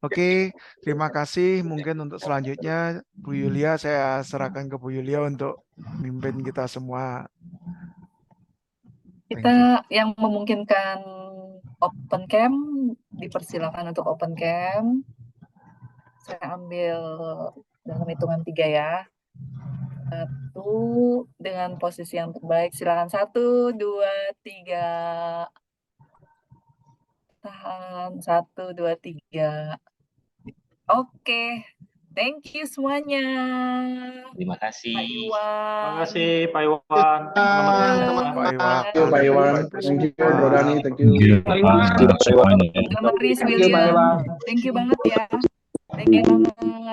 Oke, terima kasih. Mungkin untuk selanjutnya Bu Yulia, saya serahkan ke Bu Yulia untuk mimpin kita semua. Kita yang memungkinkan open cam, dipersilakan untuk open cam. Saya ambil dalam hitungan 3 ya. 1, dengan posisi yang terbaik. Silakan 1, 2, 3. Tahan 1, 2, 3. Oke, thank you semuanya. Terima kasih. Pak Iwan. Terima kasih Pak Iwan. Pak Iwan. Pak Iwan. Thank you, Bro Dani. Thank you. Gamaris William. Thank you banget ya. Thank you banget.